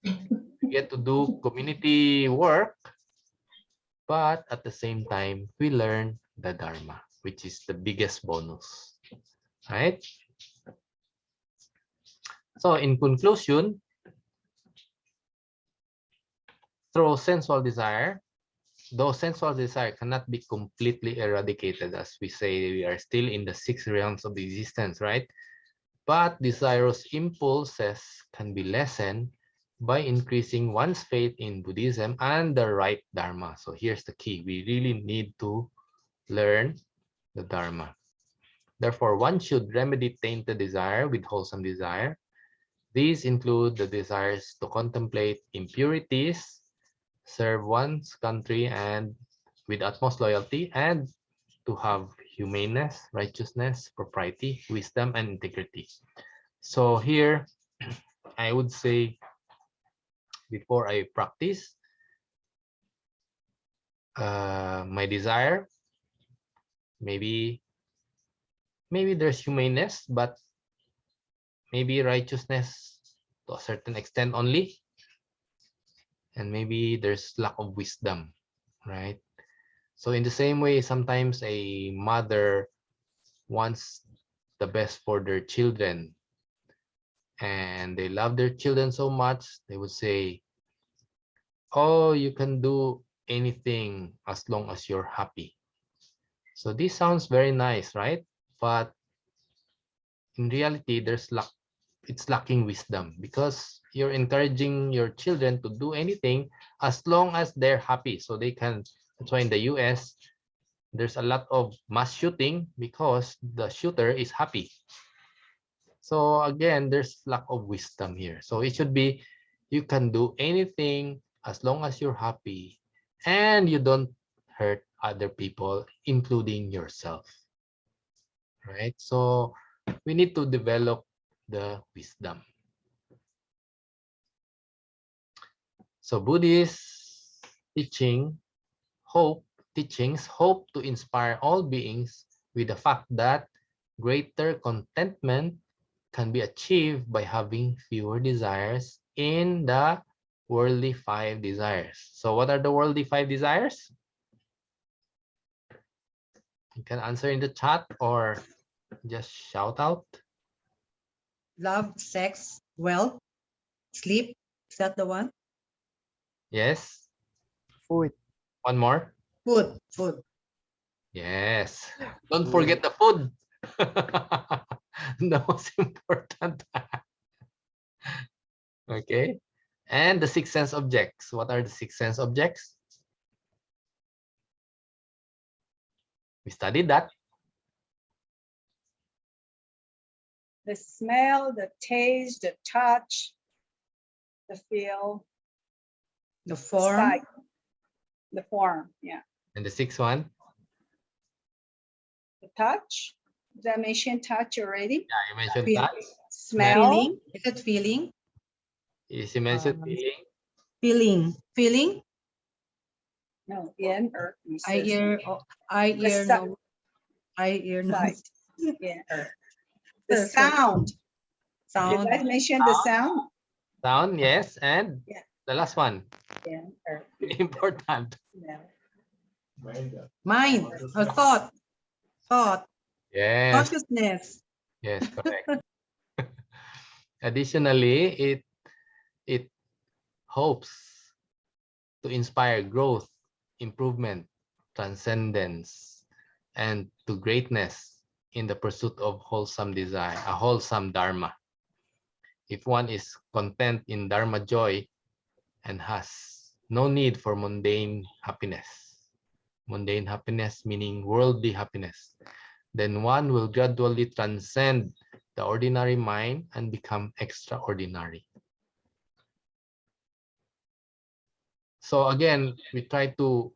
we get to do community work, but at the same time, we learn the Dharma, which is the biggest bonus, right? So in conclusion, through sensual desire, though sensual desire cannot be completely eradicated, as we say, we are still in the 6 realms of existence, right? But desirous impulses can be lessened by increasing one's faith in Buddhism and the right Dharma. So here's the key. We really need to learn the Dharma. Therefore, one should remedy tainted desire with wholesome desire. These include the desires to contemplate impurities, serve one's country and with utmost loyalty, and to have humaneness, righteousness, propriety, wisdom, and integrity. So here, I would say, before I practice, my desire, maybe there's humaneness, but maybe righteousness to a certain extent only, and maybe there's lack of wisdom, right? So in the same way, sometimes a mother wants the best for their children, and they love their children so much, they would say, oh, you can do anything as long as you're happy. So this sounds very nice, right? But in reality, it's lacking wisdom, because you're encouraging your children to do anything as long as they're happy. So they can, that's why in the US, there's a lot of mass shooting because the shooter is happy. So again, there's lack of wisdom here. So it should be, you can do anything as long as you're happy and you don't hurt other people, including yourself, right? So we need to develop the wisdom. So Buddhist teachings hope to inspire all beings with the fact that greater contentment can be achieved by having fewer desires in the worldly 5 desires. So what are the worldly 5 desires? You can answer in the chat or just shout out. Love, sex, wealth, sleep. Is that the one? Yes. Food. One more. Food, food. Yes. Don't forget the food. The most important. Okay. And the 6 sense objects. What are the 6 sense objects? We studied that. The smell, the taste, the touch, the feel, The the form. sight, the form, yeah. And the 6th one? The touch. Did I mention touch already? Yeah, you mentioned Feel- touch. Smell. Feeling. Is it feeling? Yes, you mentioned feeling. Feeling. Feeling. No, in or I hear. I The hear sight. no. I hear no. sight. Yeah. The sound. Did Sound. I mention the sound? Sound, yes. And Yeah. the last one, Yeah. important. Yeah. Mind or thought. Thought. Yes, Consciousness. yes, correct. Additionally, it hopes to inspire growth, improvement, transcendence, and to greatness in the pursuit of wholesome desire, a wholesome dharma. If one is content in dharma joy and has no need for mundane happiness meaning worldly happiness, then one will gradually transcend the ordinary mind and become extraordinary. So again, we try to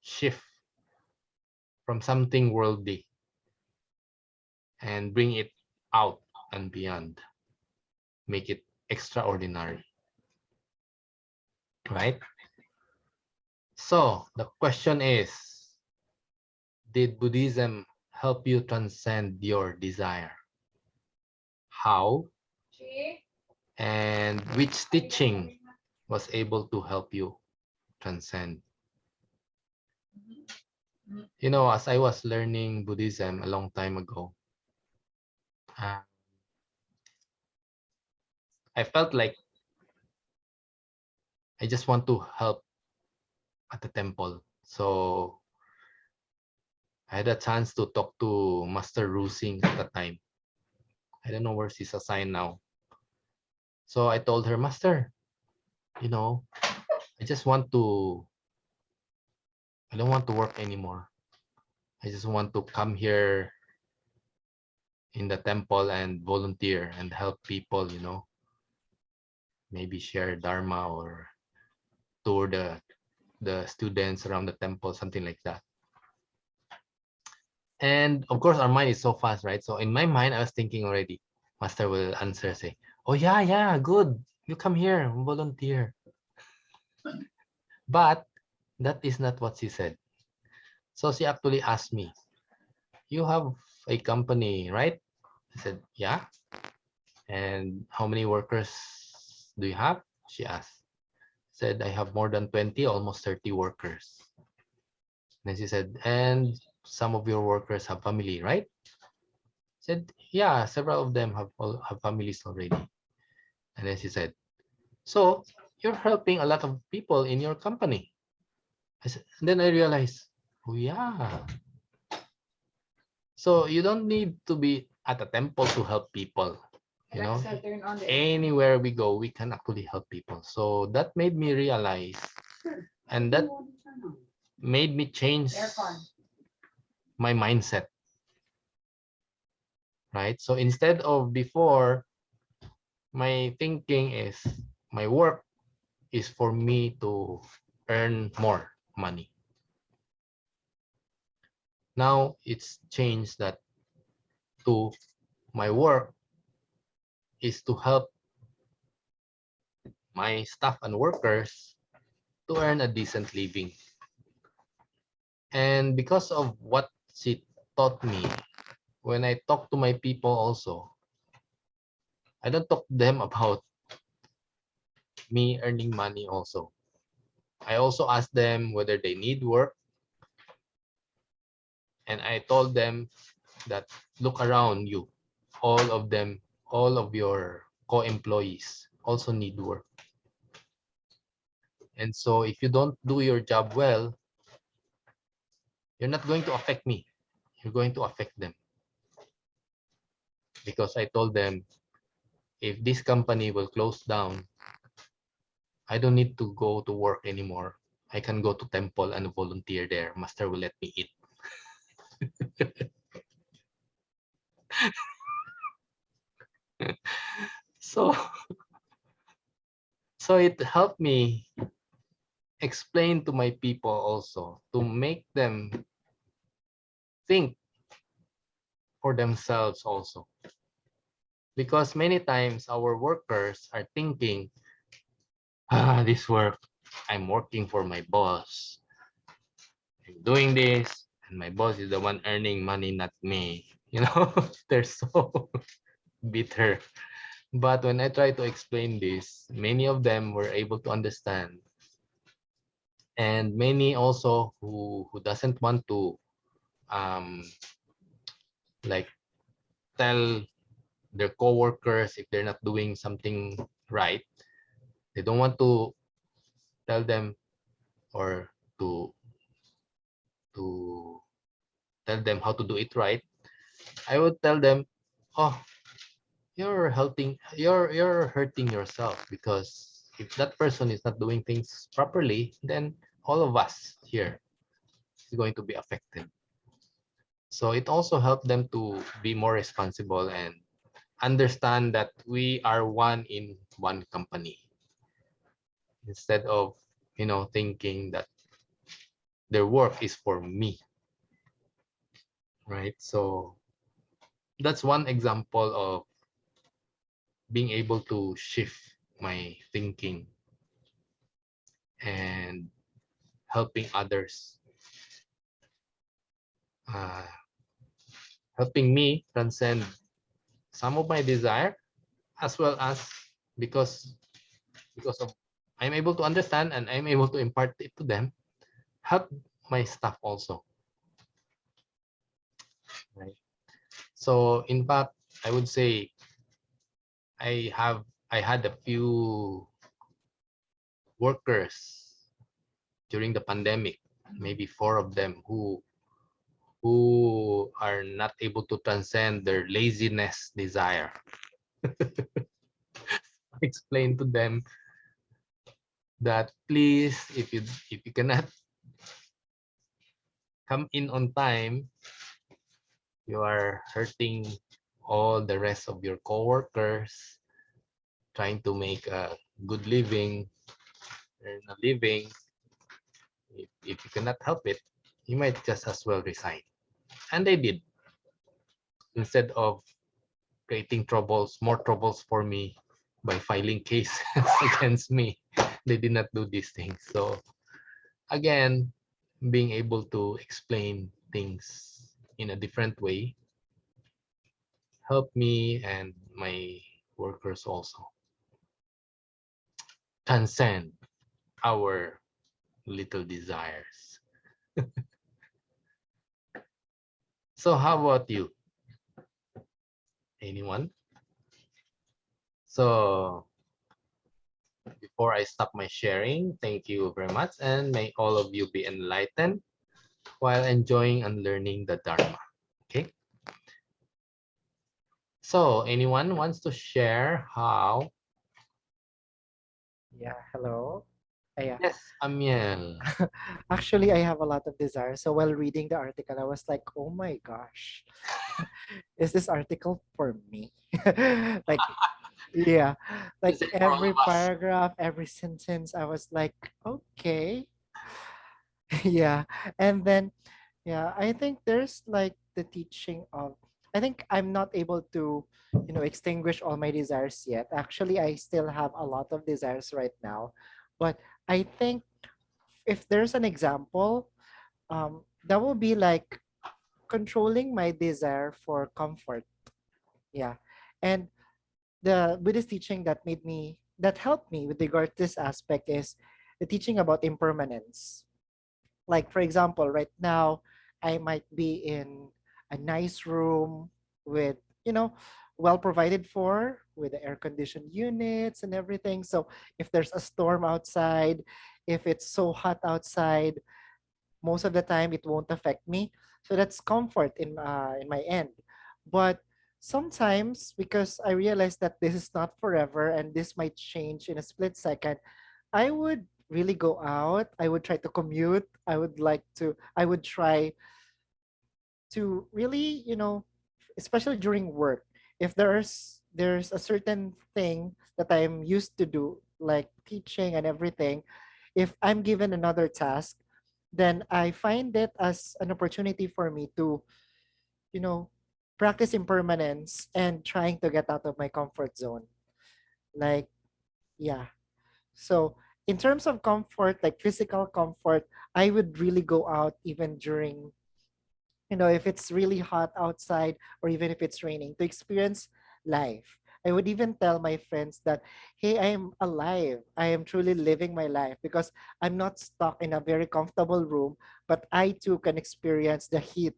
shift from something worldly and bring it out and beyond, make it extraordinary, right? So the question is, did Buddhism help you transcend your desire? How? And which teaching was able to help you transcend? You know, as I was learning Buddhism a long time ago, I felt like I just want to help at the temple. So I had a chance to talk to Master Rusing at the time. I don't know where she's assigned now. So I told her, Master, you know, I don't want to work anymore. I just want to come here in the temple and volunteer and help people, you know, maybe share Dharma or tour the students around the temple, something like that. And of course, our mind is so fast, right? So in my mind, I was thinking already, Master will answer, say, oh yeah, yeah, good. You come here, volunteer. But that is not what she said. So she actually asked me, you have a company, right? I said, yeah. And how many workers do you have? She asked. Said, I have more than 20, almost 30 workers. Then she said, and some of your workers have family, right? Said, yeah, several of them have families already. And then she said, so you're helping a lot of people in your company. I said, and then I realized, oh yeah. So you don't need to be at a temple to help people. You know, anywhere we go, we can actually help people. So that made me realize, and that made me change my mindset, right? So instead of before, my thinking is my work is for me to earn more money. Now it's changed that to my work is to help my staff and workers to earn a decent living. And because of what she taught me, when I talk to my people also, I don't talk to them about me earning money also. I also ask them whether they need work. And I told them that look around you, all of them, all of your co-employees also need work. And so if you don't do your job well, you're not going to affect me. You're going to affect them. Because I told them, if this company will close down, I don't need to go to work anymore. I can go to temple and volunteer there. Master will let me eat. So, so it helped me explain to my people also to make them think for themselves also. Because many times our workers are thinking, this work, I'm working for my boss. I'm doing this, and my boss is the one earning money, not me. You know, they're so bitter But when I try to explain this, many of them were able to understand, and many also who doesn't want to um, like tell their coworkers if they're not doing something right. They don't want to tell them or to to tell them how to do it right. I would tell them, "Oh, you're hurting yourself, because if that person is not doing things properly, then all of us here is going to be affected." So it also helped them to be more responsible and understand that we are one in one company, instead of thinking that their work is for me, right? So that's one example of being able to shift my thinking and helping others, uh, helping me transcend some of my desire, as well as because of I'm able to understand and I'm able to impart it to them, help my staff also, right? So in fact, I would say I have I had a few workers during the pandemic, maybe four of them, who are not able to transcend their laziness desire. Explain to them that, please, if you cannot come in on time, you are hurting all the rest of your coworkers trying to make a good living, earn a living. If you cannot help it, you might just as well resign. And they did. Instead of creating more troubles for me by filing cases against me, they did not do these things. So again, being able to explain things in a different way helped me and my workers also transcend our little desires. So how about you? Anyone? So before I stop my sharing, thank you very much, and may all of you be enlightened while enjoying and learning the Dharma. Okay. So anyone wants to share how? Yeah, hello. Yeah. Yes, Amiel. Actually, I have a lot of desires. So while reading the article, I was like, oh my gosh, is this article for me? Like, yeah, like Is it for all every of us? paragraph, every sentence, I was like, okay. Yeah. And then, yeah, I think there's like the teaching of, I think I'm not able to, extinguish all my desires yet. Actually, I still have a lot of desires right now. But I think if there's an example, that will be like controlling my desire for comfort. Yeah. And the Buddhist teaching that helped me with regard to this aspect is the teaching about impermanence. Like, for example, right now, I might be in a nice room with, well provided for with the air conditioned units and everything. So if there's a storm outside, if it's so hot outside, most of the time it won't affect me. So that's comfort in my end. But sometimes, because I realize that this is not forever and this might change in a split second, I would really go out. I would try to commute. I would try to really, especially during work, if there's a certain thing that I'm used to do, like teaching and everything, if I'm given another task, then I find it as an opportunity for me to, you know, practice impermanence and trying to get out of my comfort zone. Like, yeah. So in terms of comfort, like physical comfort, I would really go out even during, if it's really hot outside or even if it's raining to experience life. I would even tell my friends that, hey, I am alive. I am truly living my life because I'm not stuck in a very comfortable room, but I too can experience the heat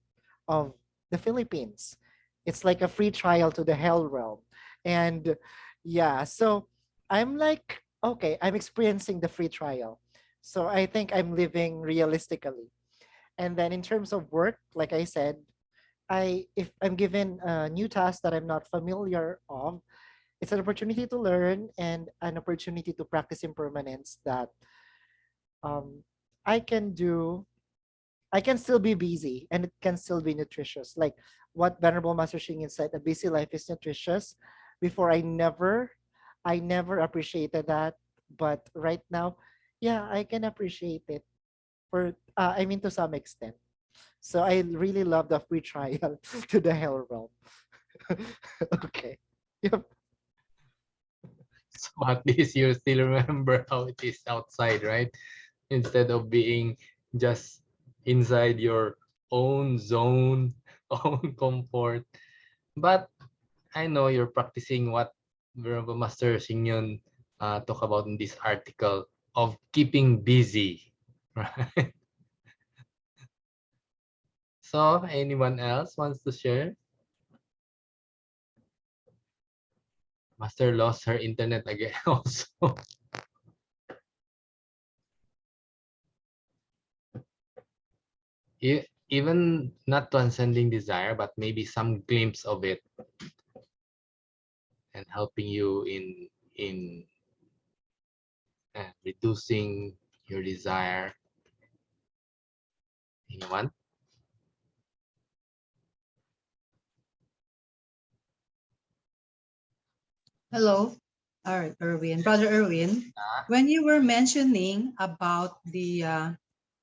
of the Philippines. It's like a free trial to the hell realm. And yeah, so I'm like, okay, I'm experiencing the free trial. So I think I'm living realistically. And then in terms of work, like I said, if I'm given a new task that I'm not familiar of, it's an opportunity to learn and an opportunity to practice impermanence that um, I can do. I can still be busy and it can still be nutritious. Like what Venerable Master Shingen said, a busy life is nutritious. Before I never appreciated that, but right now, yeah, I can appreciate it for. I mean, to some extent. So I really love the free trial to the hell realm. Okay. Yep. So at least you still remember how it is outside, right? Instead of being just inside your own zone, own comfort. But I know you're practicing what Venerable Master Xingyan talk about in this article of keeping busy, right? So anyone else wants to share? Master lost her internet again also. Even not transcending desire, but maybe some glimpse of it and helping you in reducing your desire. Anyone? Hello. All right, Erwin. Brother Erwin, when you were mentioning about the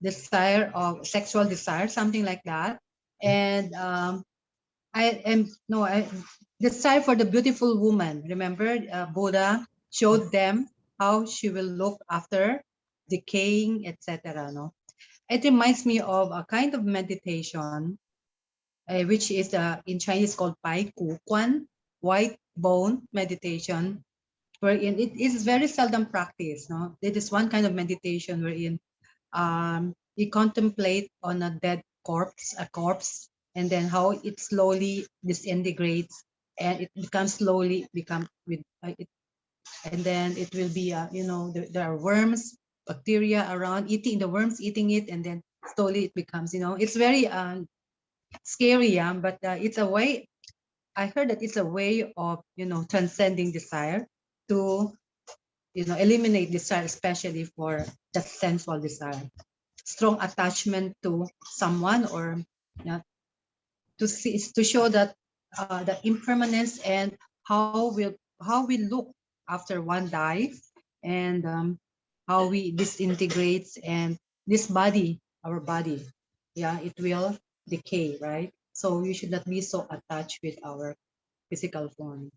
desire of sexual desire, something like that, and I am no, I desire for the beautiful woman. Remember, Buddha showed them how she will look after decaying, etc. No, it reminds me of a kind of meditation, which is in Chinese called Pai Ku Kwan, white bone meditation, wherein it is very seldom practiced. No, it is one kind of meditation wherein you contemplate on a dead corpse, and then how it slowly disintegrates, and it becomes slowly become with it, and then it will be there are worms, bacteria around eating the worms, eating it, and then slowly it becomes, it's very scary, but it's a way. I heard that it's a way of transcending desire to eliminate desire, especially for the sensual desire, strong attachment to someone, or to show that the impermanence, and how we look after one dies, and how we disintegrates, and this body, our body, yeah, it will decay, right? So we should not be so attached with our physical form.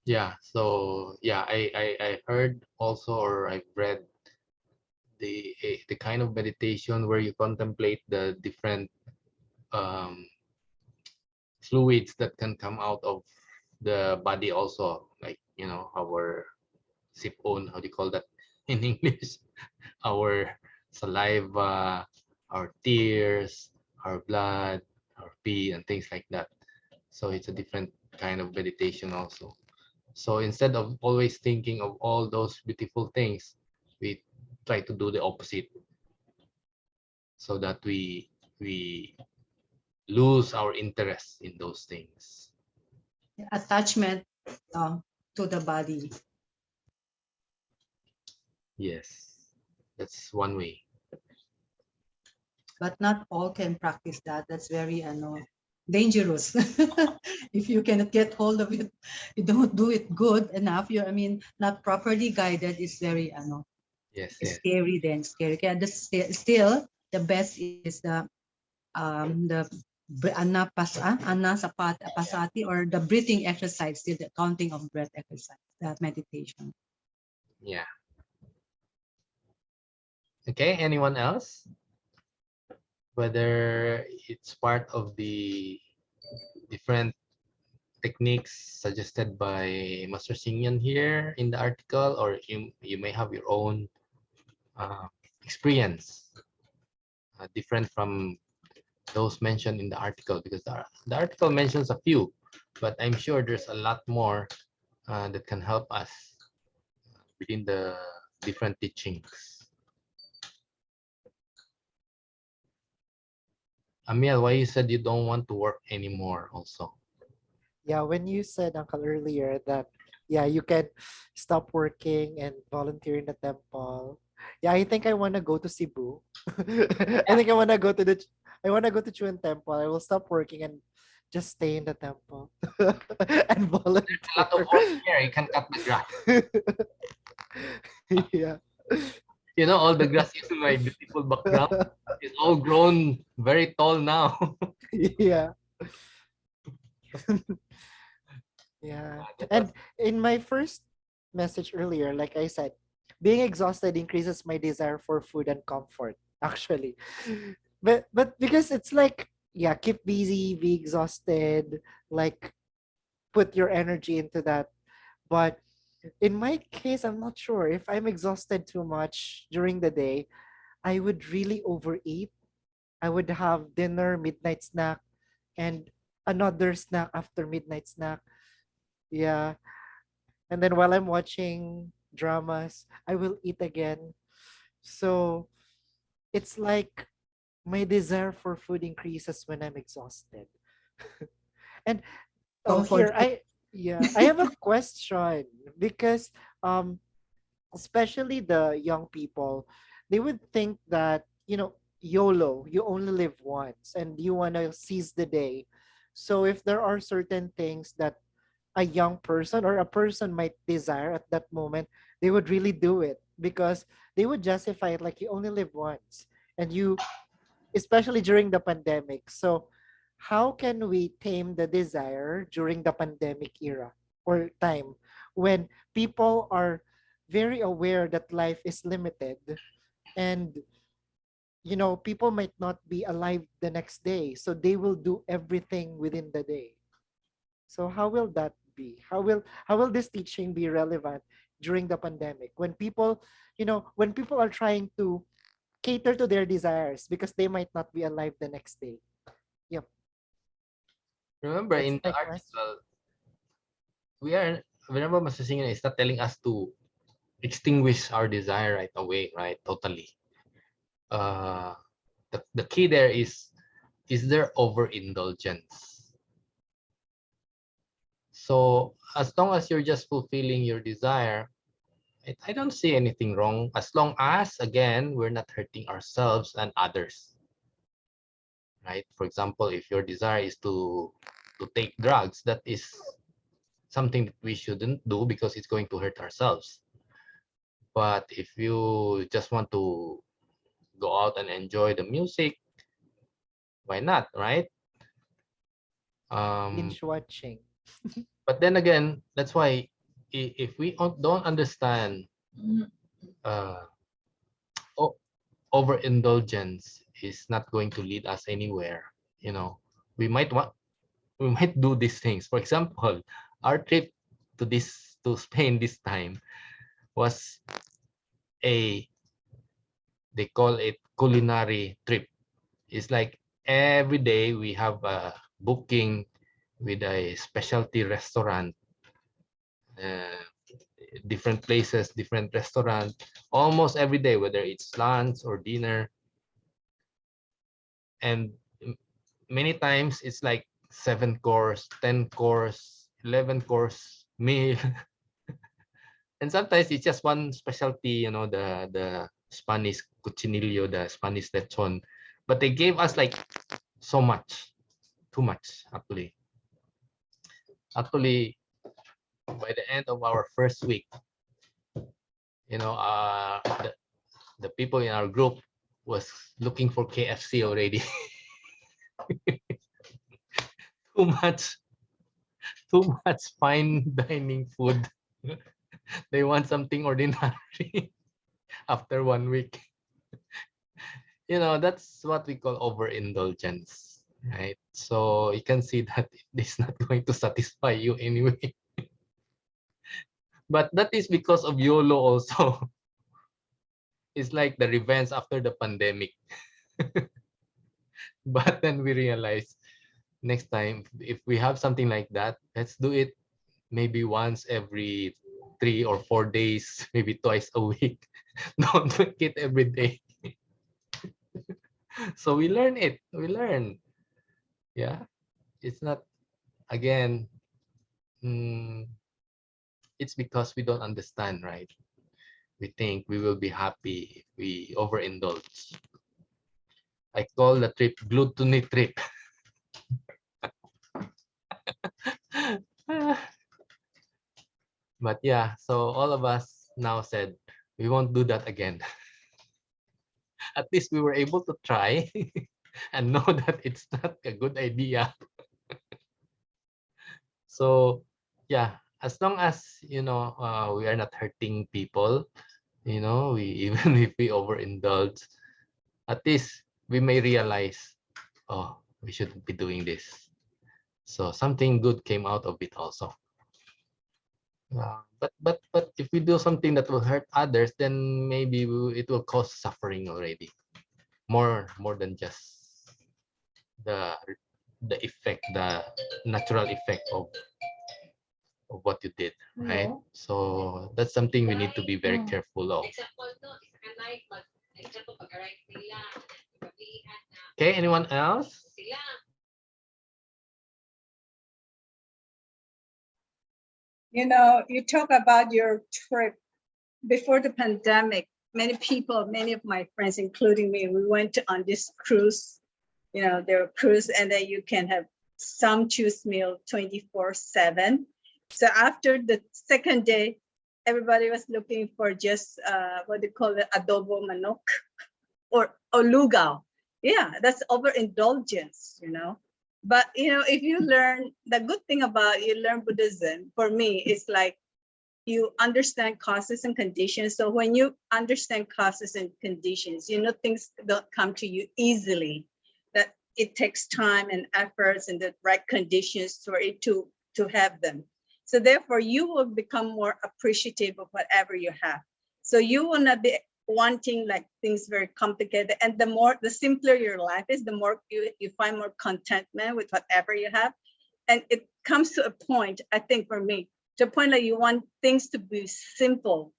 Yeah. So yeah, I heard also, or I've read the kind of meditation where you contemplate the different um, fluids that can come out of the body also, like our sipon, how do you call that in English? Our saliva, our tears, our blood, our pee, and things like that. So it's a different kind of meditation also. So instead of always thinking of all those beautiful things, we try to do the opposite so that we lose our interest in those things. Attachment to the body. Yes, that's one way. But not all can practice that. That's very dangerous. If you cannot get hold of it, you don't do it good enough. I mean, not properly guided, is very Yes, yes, scary. Then scary. Kaya still the best is the anasapati, or the breathing exercise, still the counting of breath exercise, that meditation. yeah. Okay, anyone else? Whether it's part of the different techniques suggested by Master Singyan here in the article, or you may have your own experience different from those mentioned in the article, because the article mentions a few, but I'm sure there's a lot more that can help us within the different teachings. Amiel, why you said you don't want to work anymore also? Yeah, when you said, Uncle, earlier that, yeah, you can stop working and volunteer in the temple. Yeah, I think I want to go to Cebu. I think I want to go to I want to go to Chuan Temple. I will stop working and just stay in the temple and A lot of volunteer. work here. You can cut the grass. Yeah. You know, all the grass in my beautiful background is all grown very tall now. Yeah. Yeah. That And was- in my first message earlier, like I said, being exhausted increases my desire for food and comfort, actually. But because it's like, yeah, keep busy, be exhausted, like put your energy into that. But in my case, I'm not sure if I'm exhausted too much during the day, I would really overeat. I would have dinner, midnight snack, and another snack after midnight snack. Yeah. And then while I'm watching dramas, I will eat again. So it's like my desire for food increases when I'm exhausted. And oh, Comfort here food. I have a question because especially the young people, they would think that, YOLO, you only live once and you want to seize the day. So if there are certain things that a young person or a person might desire at that moment, they would really do it because they would justify it like you only live once. And you, especially during the pandemic. So, how can we tame the desire during the pandemic era or time when people are very aware that life is limited and people might not be alive the next day, so they will do everything within the day. So how will that be? How will this teaching be relevant during the pandemic when people are trying to cater to their desires because they might not be alive the next day? Yep, Remember that's in the my question. article, remember Master Singh is not telling us to extinguish our desire right away, right? Totally. Uh, the key there is there overindulgence? So as long as you're just fulfilling your desire, I don't see anything wrong as long as, again, we're not hurting ourselves and others, right? For example, if your desire is to take drugs, that is something that we shouldn't do because it's going to hurt ourselves. But if you just want to go out and enjoy the music, why not, right? Binge watching. But then again, that's why if we don't understand uh, overindulgence is not going to lead us anywhere, you know, we might want we might do these things. For example, our trip to Spain this time was a they call it culinary trip. It's like every day we have a booking with a specialty restaurant, uh, different places, different restaurant, almost every day, whether it's lunch or dinner. And many times it's like 7 course, 10 course, 11 course meal. And sometimes it's just one specialty, the Spanish cuchinillo, the Spanish lechon. But they gave us like so much, too much actually. Actually, by the end of our first week, the people in our group was looking for KFC already. Too much, too much fine dining food. They want something ordinary after 1 week. That's what we call overindulgence. right? So you can see that it is not going to satisfy you anyway. But that is because of YOLO also. It's like the revenge after the pandemic. But then we realize next time, if we have something like that, let's do it maybe once every 3 or 4 days, maybe twice a week. Don't make it every day. So we learn it. We learn. Yeah. It's not, again, it's because we don't understand, right? We think we will be happy if we overindulge. I call the trip gluttony trip. But yeah, so all of us now said we won't do that again. At least we were able to try and know that it's not a good idea. So yeah, as long as we are not hurting people, we even if we overindulge, at least we may realize, oh, we shouldn't be doing this. So something good came out of it also. But if we do something that will hurt others, then maybe it will cause suffering already, more than just the effect, the natural effect of what you did, right? So that's something we need to be very careful of. Okay, anyone else? You talk about your trip before the pandemic. Many of my friends, including me, we went on this cruise. There were cruise, and then you can have sumptuous meal 24/7. So after the second day, everybody was looking for just what they call it, adobo manok or lugaw. Yeah, that's overindulgence. But if you learn, the good thing about you learn Buddhism, for me, it's like you understand causes and conditions. So when you understand causes and conditions, things don't come to you easily. That it takes time and efforts and the right conditions for it to have them. So therefore, you will become more appreciative of whatever you have. So you will not be wanting like things very complicated. And the simpler your life is, the more you find more contentment with whatever you have. And it comes to a point, I think for me, to a point that you want things to be simple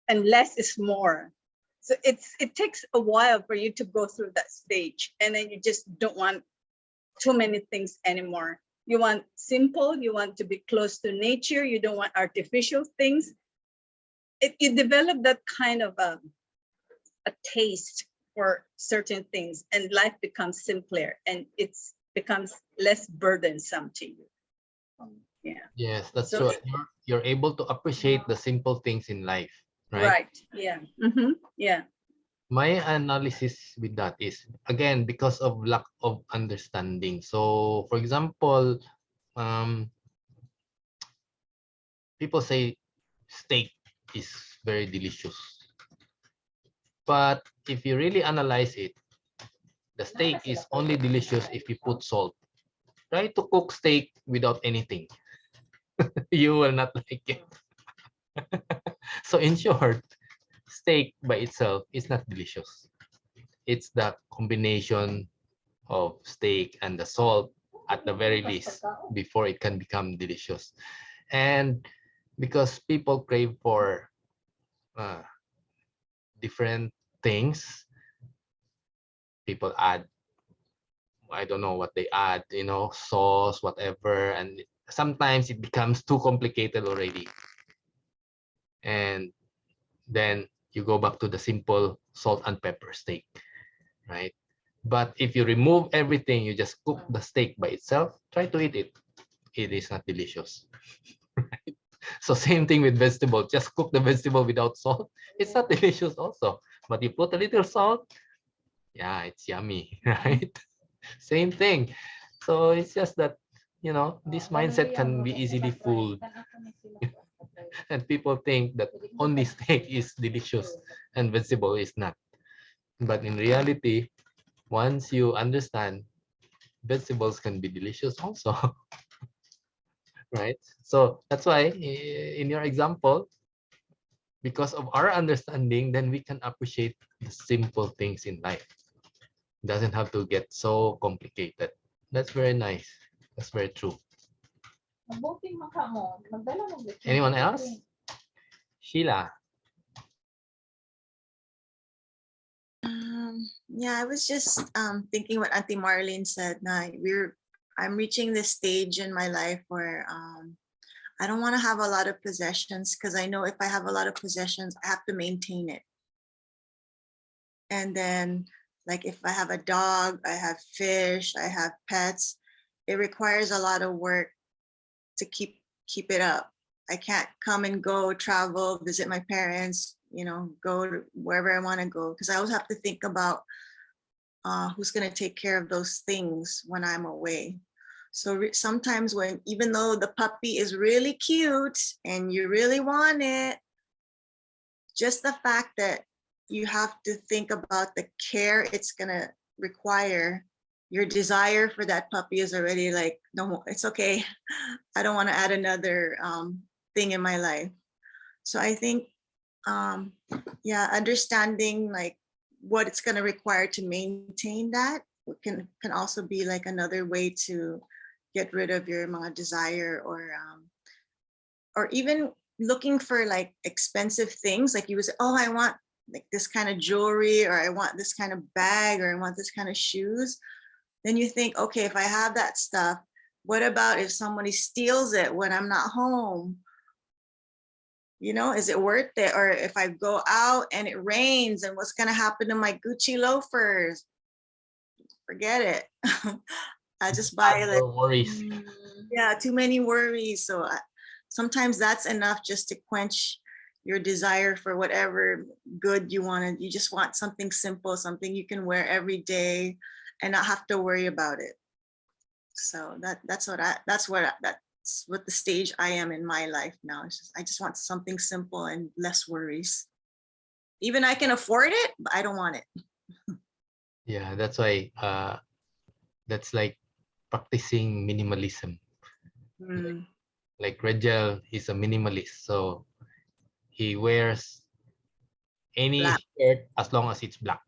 and less is more. So it takes a while for you to go through that stage, and then you just don't want too many things anymore. You want simple, you want to be close to nature, you don't want artificial things. You develop that kind of a taste for certain things, and life becomes simpler, and it becomes less burdensome to you. Yeah. Yes, that's So- true. You're able to appreciate the simple things in life, right? Right. Yeah. Yeah. My analysis with that is, again, because of lack of understanding. So for example, people say steak is very delicious, but if you really analyze it, the steak is only delicious if you put salt. Try to cook steak without anything. You will not like it. So in short, steak by itself is not delicious. It's the combination of steak and the salt at the very least before it can become delicious. And because people crave for different things, people add, I don't know what they add, sauce, whatever, and sometimes it becomes too complicated already. And then you go back to the simple salt and pepper steak, right? But if you remove everything, you just cook the steak by itself, try to eat it. It is not delicious. Right? So same thing with vegetable. Just cook the vegetable without salt. It's not delicious also. But you put a little salt, yeah, it's yummy, right? Same thing. So it's just that, this mindset can be easily fooled. And people think that only steak is delicious and vegetable is not. But in reality, once you understand vegetables can be delicious also. Right? So that's why in your example, because of our understanding, then we can appreciate the simple things in life. It doesn't have to get so complicated. That's very nice. That's very true. Anyone else? Sheila. Yeah, I was just thinking what Auntie Marlene said. I'm reaching this stage in my life where I don't want to have a lot of possessions, because I know if I have a lot of possessions, I have to maintain it. And then, like, if I have a dog, I have fish, I have pets, it requires a lot of work to keep it up. I can't come and go, travel, visit my parents, go to wherever I want to go, because I always have to think about who's going to take care of those things when I'm away. So sometimes even though the puppy is really cute and you really want it, just the fact that you have to think about the care it's going to require, your desire for that puppy is already like, no, it's okay. I don't want to add another thing in my life. So I think, understanding like what it's going to require to maintain that can also be like another way to get rid of your mga desire, or even looking for like expensive things. Like you would say, oh, I want like this kind of jewelry, or I want this kind of bag, or I want this kind of shoes. Then you think, okay, if I have that stuff, what about if somebody steals it when I'm not home? Is it worth it? Or if I go out and it rains, and what's going to happen to my Gucci loafers? Forget it. I just buy like, worries. too many worries. So sometimes that's enough just to quench your desire for whatever good you wanted. You just want something simple, something you can wear every day and not have to worry about it. So that's what the stage I am in my life now. I just want something simple and less worries. Even I can afford it, but I don't want it. Yeah, that's why that's like practicing minimalism. Like Rachel, he's a minimalist, so he wears any Black. shirt as long as it's black.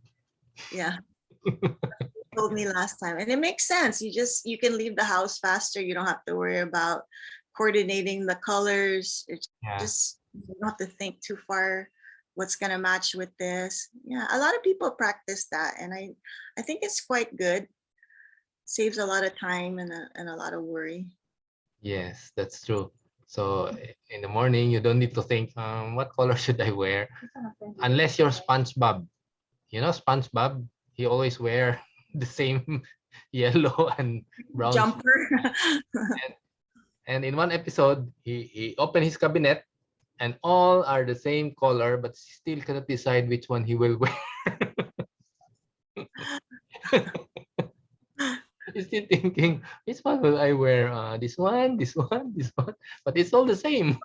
Yeah. You told me last time, and it makes sense. You can leave the house faster. You don't have to worry about coordinating the colors. It's just, you don't have to think too far what's going to match with this. Yeah, a lot of people practice that, and I think it's quite good. Saves a lot of time and a lot of worry. Yes, that's true. So in the morning, you don't need to think, what color should I wear? Unless you're SpongeBob. SpongeBob, he always wear the same yellow and brown jumper. and in one episode, he opened his cabinet and all are the same color, but still cannot decide which one he will wear. He's still thinking, which one will I wear? This one, this one, this one. But it's all the same.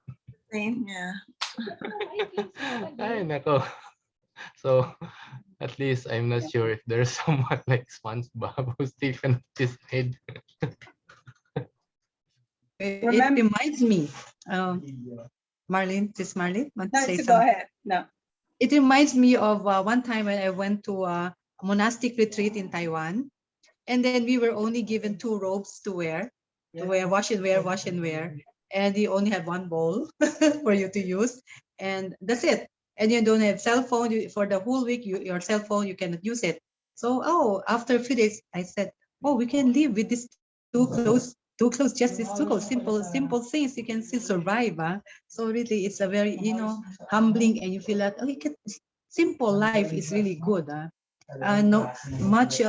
Same, yeah. Ay, nako. So at least I'm not sure if there's someone like SpongeBob who still cannot decide. It reminds me, Marlene, this Marlene, want to say Go something? ahead. No. It reminds me of one time when I went to a monastic retreat in Taiwan, and then we were only given 2 robes to wear, wash and wear, wash and wear, and you only have 1 bowl for you to use, and that's it. And you don't have cell phone for the whole week. Your cell phone, you cannot use it. So after a few days, I said, oh, we can live with these 2 clothes. 2 clothes, just these 2 clothes, simple things. You can still survive. So really, it's a very humbling, and you feel that simple life is really good. No much,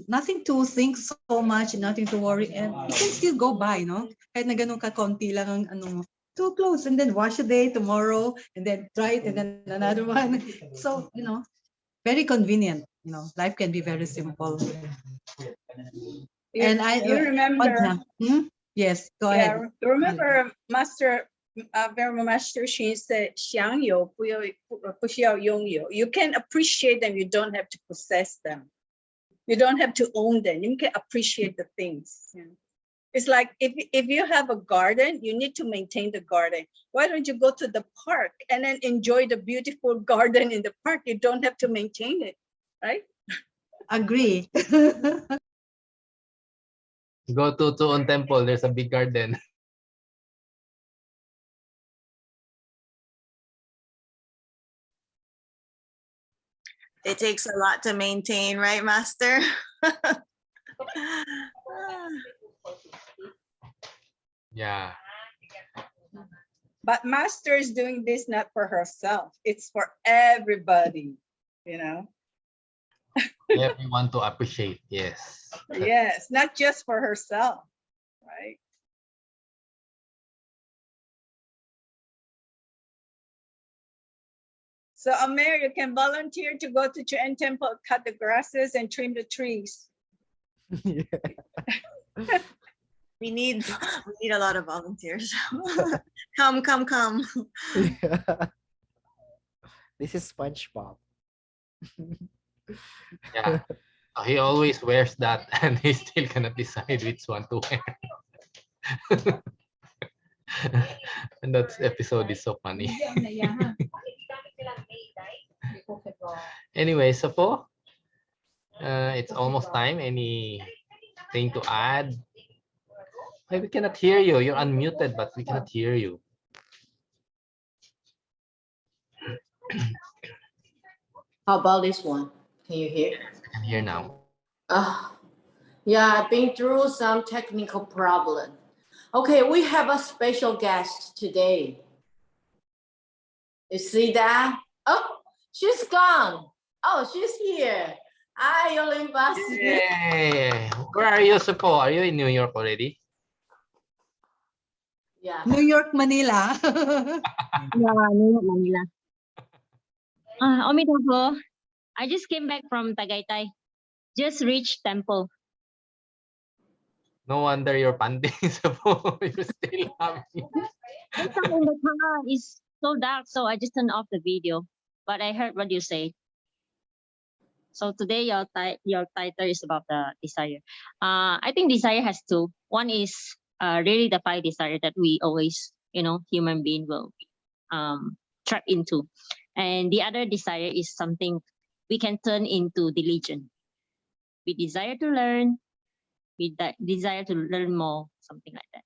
nothing to think so much, nothing to worry, and you can still go by, kahit na ganun ka konti lang ang ano mo. 2 clothes, and then wash a day tomorrow, and then try it, and then another one. So very convenient. Life can be very simple. And You remember? Yes, go ahead. You remember Master Master Shin said, 享有不需要拥有. You can appreciate them, you don't have to possess them. You don't have to own them. You can appreciate the things. Yeah. It's like if you have a garden, you need to maintain the garden. Why don't you go to the park and then enjoy the beautiful garden in the park? You don't have to maintain it, right? Agree. Go to Tuon Temple. There's a big garden. It takes a lot to maintain, right, Master? Yeah. But Master is doing this not for herself. It's for everybody, you know? Everyone to appreciate. Yes. Yes, not just for herself, right? So Amer, you can volunteer to go to Chuen Temple, cut the grasses and trim the trees. We need a lot of volunteers. Come. Yeah. This is SpongeBob. Yeah. He always wears that and he still cannot decide which one to wear. And that episode is so funny. Anyway, so po, it's almost time. Anything to add? Hey, we cannot hear you. You're unmuted, but we cannot hear you. How about this one? Can you hear? I can hear now. Yeah, I've been through some technical problem. Okay, we have a special guest today. You see that? Oh, she's gone. Oh, she's here. Hi, Olympus. Yay! Where are you, Supo? Are you in New York already? Yeah. New York, Manila. Yeah, New York, Manila. Omidobo, I just came back from Tagaytay. Just reached temple. No wonder you're panting, Supo. You're still happy. I'm stuck in the car. It's so dark, so I just turned off the video. But I heard what you say. So today your title is about the desire. I think desire has two. One is really the five desire that we always, human being will trap into. And the other desire is something we can turn into diligent. We desire to learn, we desire to learn more, something like that.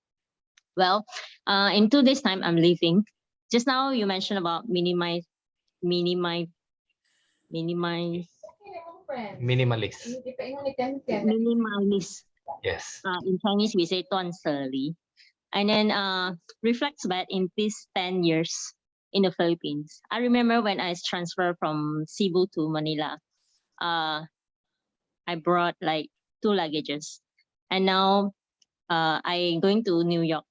Well, in 2 days time, I'm leaving. Just now you mentioned about minimize. Minimalist. Minimalist. Yes. In Chinese, we say 断舍离. And then reflects back in these 10 years in the Philippines. I remember when I transferred from Cebu to Manila, I brought like 2 luggages. And now I going to New York.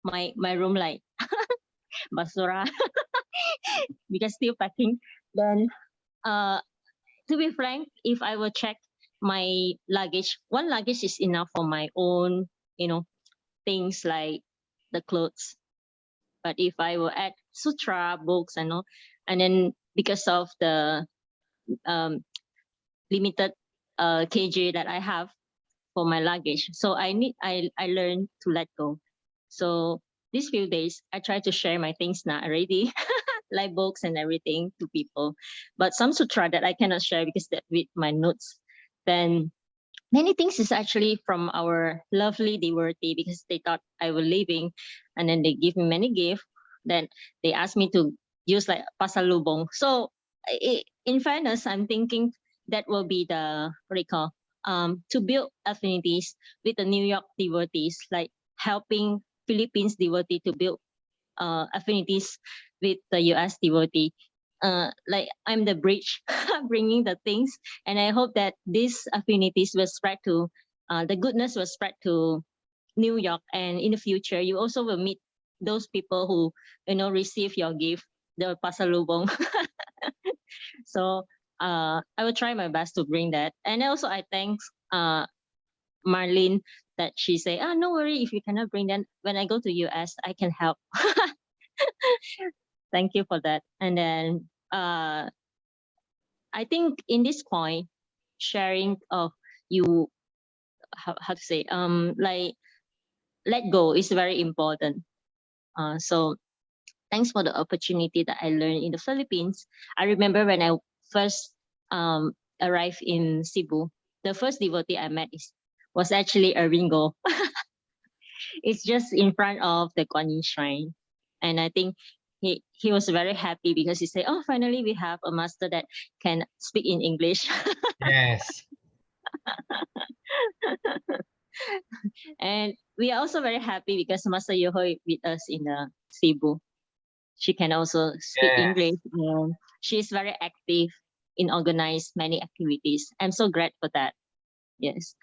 My room like basura because still packing. Then to be frank, if I will check my luggage, 1 luggage is enough for my own, things like the clothes. But if I will add sutra, books, and all, and then because of the limited kg that I have for my luggage, so I learned to let go. So these few days, I try to share my things now already, like books and everything to people. But some sutra that I cannot share because that with my notes, then many things is actually from our lovely devotee because they thought I was leaving, and then they give me many gifts. Then they asked me to use like pasalubong. So in fairness, I'm thinking that will be the what do you call to build affinities with the New York devotees, like helping Philippines devotee to build affinities with the US devotee. Like I'm the bridge bringing the things, and I hope that these affinities will spread to the goodness will spread to New York, and in the future you also will meet those people who receive your gift, the pasalubong. So I will try my best to bring that, and also I thank Marlene that she say, no worry, if you cannot bring them, when I go to US I can help. Thank you for that. And then I think in this point, sharing of you, how to say, like let go is very important. So thanks for the opportunity that I learned in the Philippines. I remember when I first arrived in Cebu, the first devotee I met was actually a Ringo. It's just in front of the Guan Yin shrine. And I think he was very happy because he said, oh, finally we have a master that can speak in English. Yes. And we are also very happy because Master Yoho is with us in Cebu. She can also speak Yes. English. And she is very active in organize many activities. I'm so grateful for that. Yes.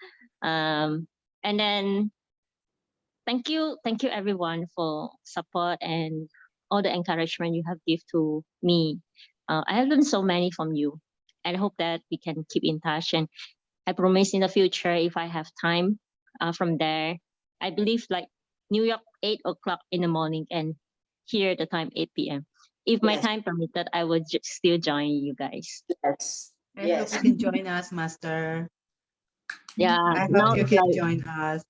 And then thank you everyone for support and all the encouragement you have give to me. I have learned so many from you, and I hope that we can keep in touch. And I promise in the future, if I have time from there, I believe like New York 8 o'clock in the morning and here the time 8 p.m. If my Yes. time permitted, I would still join you guys. Yes. I hope you can join us, Master. Yeah, I now hope you it's can like join us.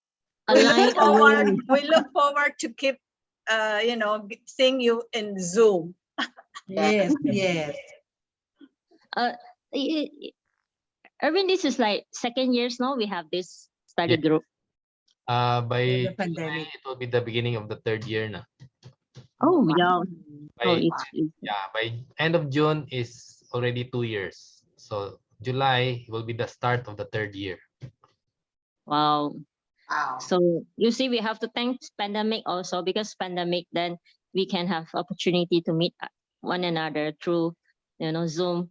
We look forward to keep, seeing you in Zoom. Yes, yes. Erwin, this is like second years now we have this study Yeah. group. By The July, pandemic. it will be the beginning of the third year na. Oh, yeah. Oh, By it's by end of June is already 2 years. So July will be the start of the third year. wow. Wow. So you see, we have to thank pandemic also, because pandemic, then we can have opportunity to meet one another through, Zoom,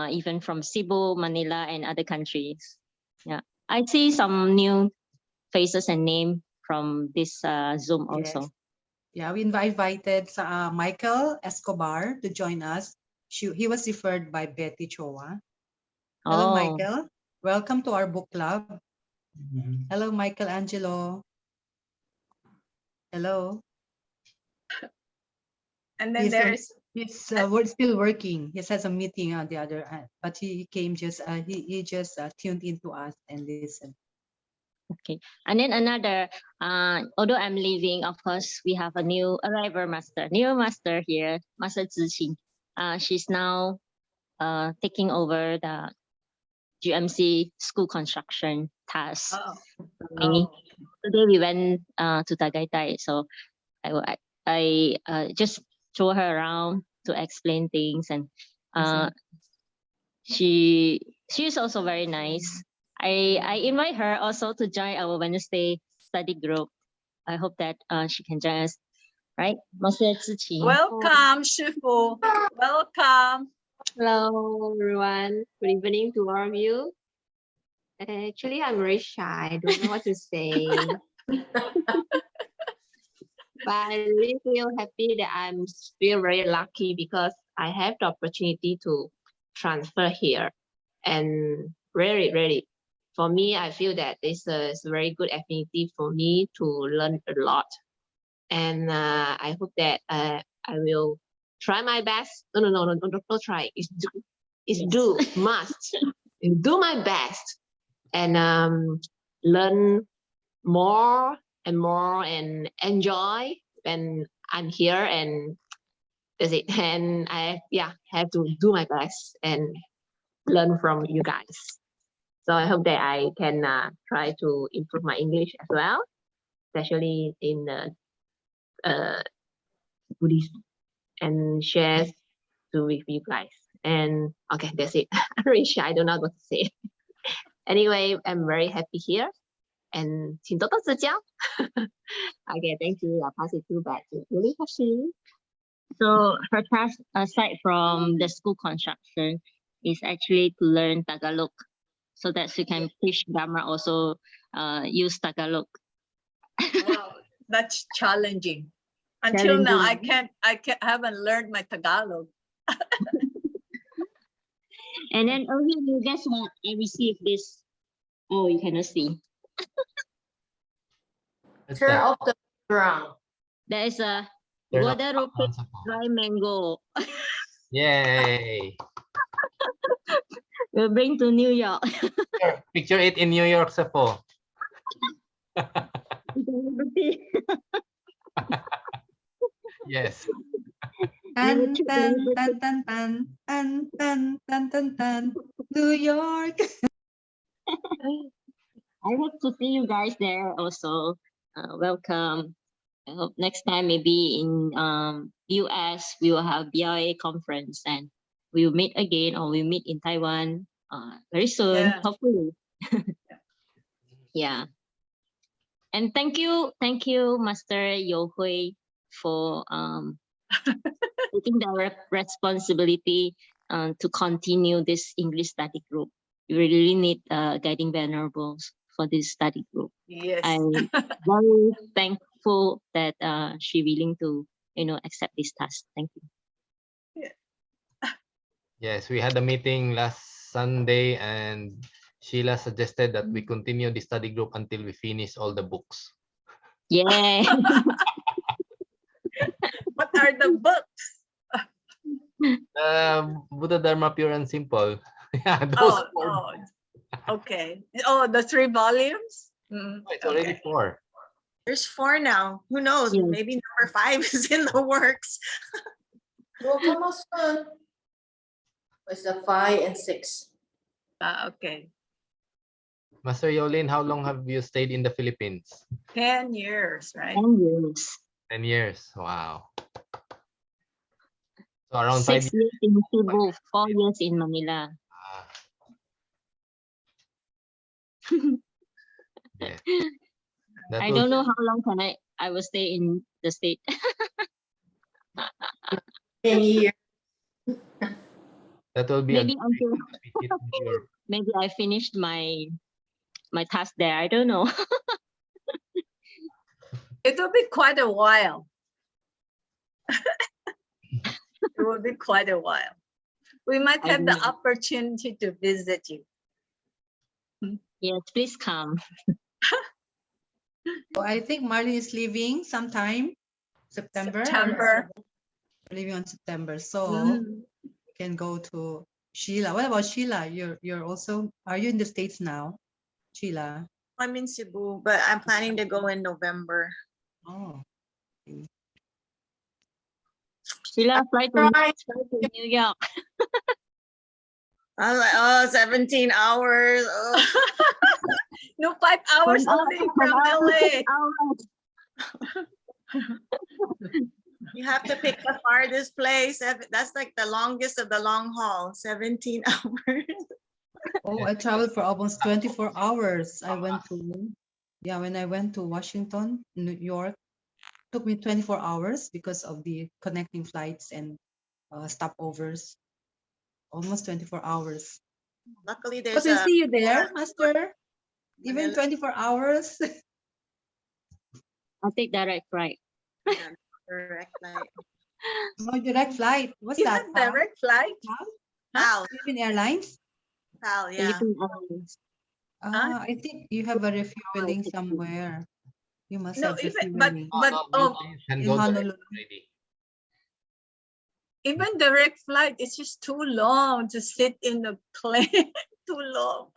even from Cebu, Manila, and other countries. Yeah, I see some new faces and name from this Zoom Yes. also. Yeah, we invited Michael Escobar to join us. He was referred by Betty Choa. Hello, Oh, Michael. Welcome to our book club. Hello, Michael Angelo. Hello. And then He's there's we're still working. He has a meeting on the other end, but he came just he just tuned into us and listened. okay. And then another, although I'm leaving, of course, we have a new master here, Master Ziqing. She's now taking over the GMC school construction task. oh, Today we went to Tagaytay, so I just show her around to explain things, and she is also very nice. I invite her also to join our Wednesday study group. I hope that she can join us, right? Master Ziqing. welcome, Shifu. Welcome. Hello, everyone. Good evening to all of you. Actually, I'm very shy. I don't know what to say. But I really feel happy that I'm still very lucky because I have the opportunity to transfer here. And really, for me, I feel that this is a very good affinity for me to learn a lot. And I hope that I will try my best. No, don't try. It's do. It's do, must. Do my best and learn more and more and enjoy when I'm here, and that's it. And I have to do my best and learn from you guys. So I hope that I can try to improve my English as well, especially in Buddhist, and share with you guys. And okay, that's it. I'm really shy. I don't know what to say. Anyway, I'm very happy here. And 请多多指教. Okay, thank you. I'll pass it back to Uli Hashi. So her task, aside from the school construction, is actually to learn Tagalog, so that she can teach Dharma also use Tagalog. Wow, that's challenging. Until now, I haven't learned my Tagalog. And then, you guess what? I received this. Oh, you cannot see. Turn off the background. There is a Turn off Guadalupe background sa phone. dry mango. Yay! We'll bring to New York. Picture it in New York, Sepo. Yes. Tan tan tan tan tan tan tan tan tan tan. New York. I hope to see you guys there also. Welcome. I hope next time maybe in US we will have BIA conference and we will meet again, or we meet in Taiwan very soon, Yeah. hopefully. Yeah. And thank you, Master Yo Hui, for taking the responsibility to continue this English study group. We really need guiding venerables for this study group. Yes. I'm very thankful that she willing to accept this task. Thank you. Yes, we had a meeting last Sunday and Sheila suggested that we continue the study group until we finish all the books. Yeah. What are the books? Buddha Dharma Pure and Simple. Yeah, those four. Okay. Oh, the 3 volumes? Mm, It's already okay. 4. There's 4 now. Who knows? Yes. Maybe number 5 is in the works. Will come out soon. It's the 5 and 6. Okay. Master Yolin, how long have you stayed in the Philippines? 10 years, right? 10 years. 10 years. Wow. So around 5 6 years in Cebu, 4 years in Manila. Yeah. I don't know how long I will stay in the state. 10 years. That will be Maybe a until visit to New York. maybe I finished my task there. I don't know. It will be quite a while. It will be quite a while. We might have the opportunity to visit you. Yes, please come. So I think Marlene is leaving sometime September. September. Leaving on September, so Mhm. we can go to Sheila. What about Sheila? You're also, are you in the States now, Sheila? I'm in Cebu, but I'm planning to go in November. Oh, Sheila, fly to New York. I was like, oh, 17 hours. Oh. No, 5 hours only from LA. You have to pick the farthest place. That's like the longest of the long haul, 17 hours. oh, I traveled for almost 24 hours. I went to, yeah, when I went to Washington, New York, took me 24 hours because of the connecting flights and stopovers. Almost 24 hours. Luckily, But there's we'll a see you there, Master. Even Manila. 24 hours. I'll take direct flight. Yeah, direct flight. No direct flight. What's You that? have direct flight? PAL, Philippine Airlines? PAL, yeah. Philippine Airlines. I think you have a refueling somewhere. You must No, have even refueling. Can in go direct Honolulu. already. even direct flight is just too long to sit in the plane. Too long.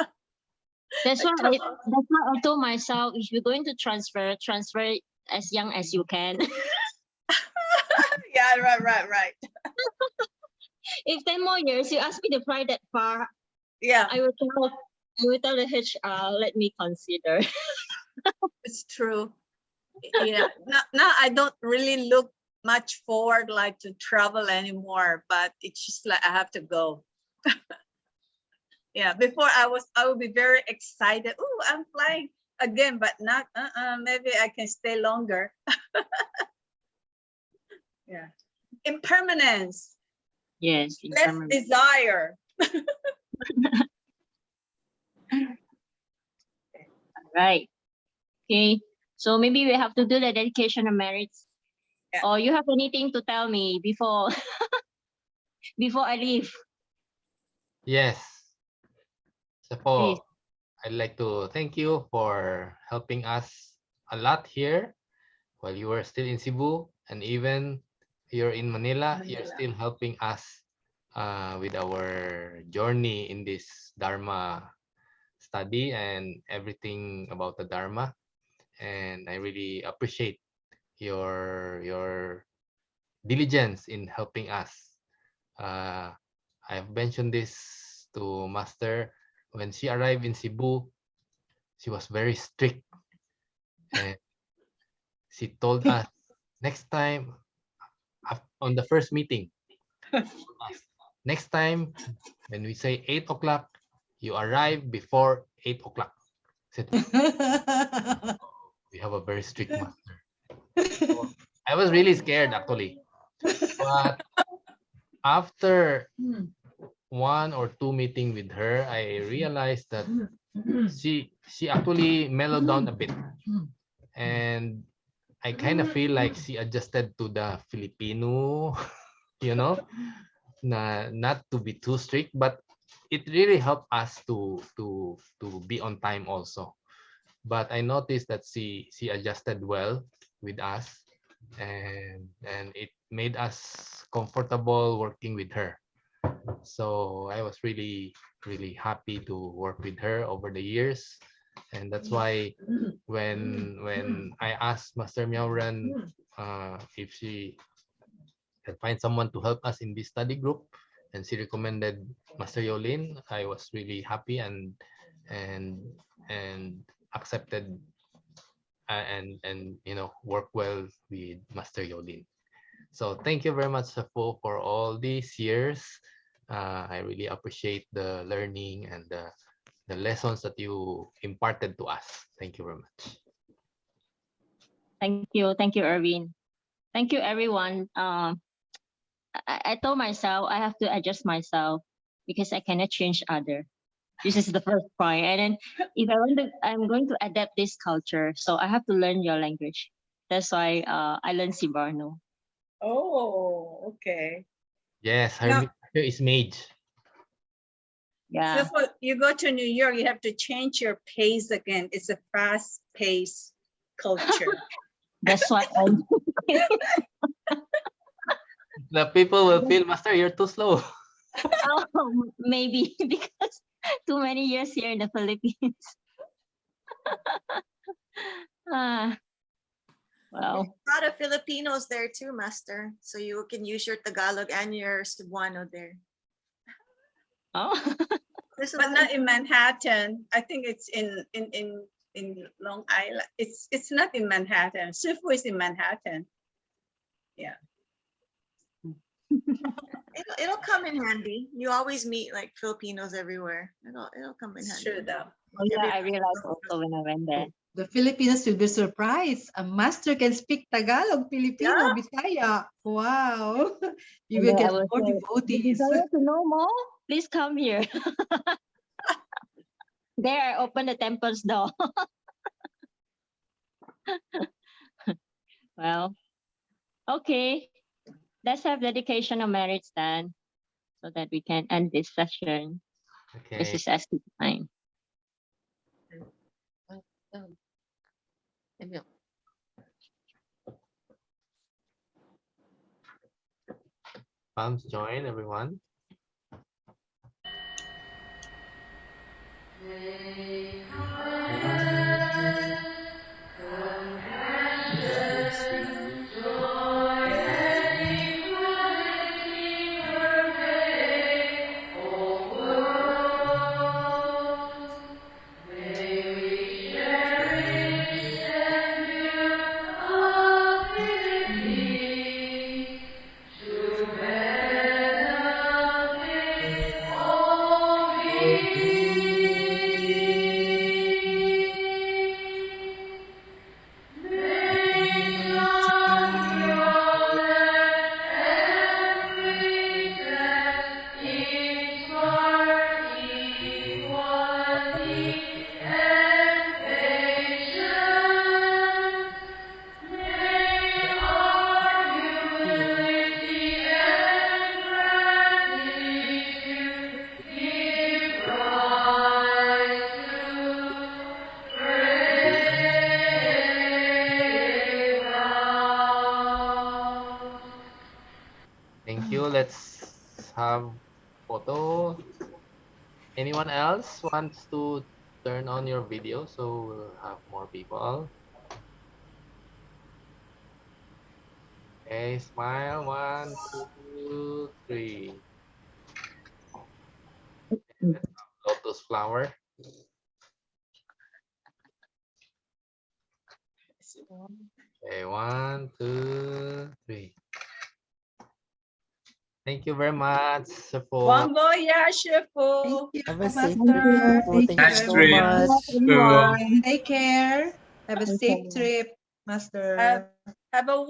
That's why I told myself, if you're going to transfer it as young as you can. Yeah, right. If 10 more years you ask me to fly that far, Yeah, I will tell the HR, let me consider. it's true. Yeah, now I don't really look much forward like to travel anymore, but it's just like I have to go. Yeah, before I would be very excited. Oh, I'm flying again, but not. Maybe I can stay longer. Yeah, impermanence. Yes. Less desire. Right. Okay. So maybe we have to do the dedication of merits. Yeah. Or you have anything to tell me before before I leave? Yes. So Please. I'd like to thank you for helping us a lot here while you were still in Cebu, and even you're in Manila, you're still helping us with our journey in this Dharma study and everything about the Dharma. And I really appreciate your diligence in helping us. I've mentioned this to Master. When she arrived in Cebu, she was very strict, and she told us next time on the first meeting, next time when we say 8 o'clock, you arrive before 8 o'clock. Said, we have a very strict master. So I was really scared actually. But after one or two meeting with her, I realized that she actually mellowed down a bit. And I kind of feel like she adjusted to the Filipino, you know, not to be too strict, but it really helped us to be on time also. But I noticed that she adjusted well with us, and it made us comfortable working with her. So I was really happy to work with her over the years, and that's why when I asked Master Miaoran if she can find someone to help us in this study group, and she recommended Master Yolin, I was really happy and accepted and work well with Master Yolin. So thank you very much, Safo, for all these years. I really appreciate the learning and the lessons that you imparted to us. Thank you very much. Thank you, Erwin. Thank you, everyone. I told myself I have to adjust myself because I cannot change other. This is the first point. And then if I'm going to adapt this culture, so I have to learn your language. That's why I learned Cebuano. Oh, okay. Yes, her Now- mixture is mage. Yeah. So if you go to New York, you have to change your pace again. It's a fast-paced culture. That's why The people will feel, Master, you're too slow. maybe because too many years here in the Philippines. Well, A lot of Filipinos there too, Master. So you can use your Tagalog and your Cebuano there. oh, But not in Manhattan. I think it's in Long Island. It's not in Manhattan. Sifu is in Manhattan. Yeah. It'll come in handy. You always meet like Filipinos everywhere. It'll come in It's handy. true though. yeah, I realized also when I went there. The Filipinos will be surprised. A master can speak Tagalog, Filipino, Bisaya. Wow. You will And then get I will more say, devotees. desire to know more? Please come here. There, I open the temple's door. Well, okay. Let's have dedication of merits then, so that we can end this session. This Okay. is asking time. Palms join, everyone. Thank you. Let's have So, anyone else wants to turn on your video so we'll have more people? Okay, smile. 1, 2, 3. Lotus flower. Okay, 1, 2, 3. Thank you very much for Bon voyage, Thank po. you, Have a safe Master. trip. Thank you Nice very trip. much. So, Take care. Have a safe trip, Master. Have a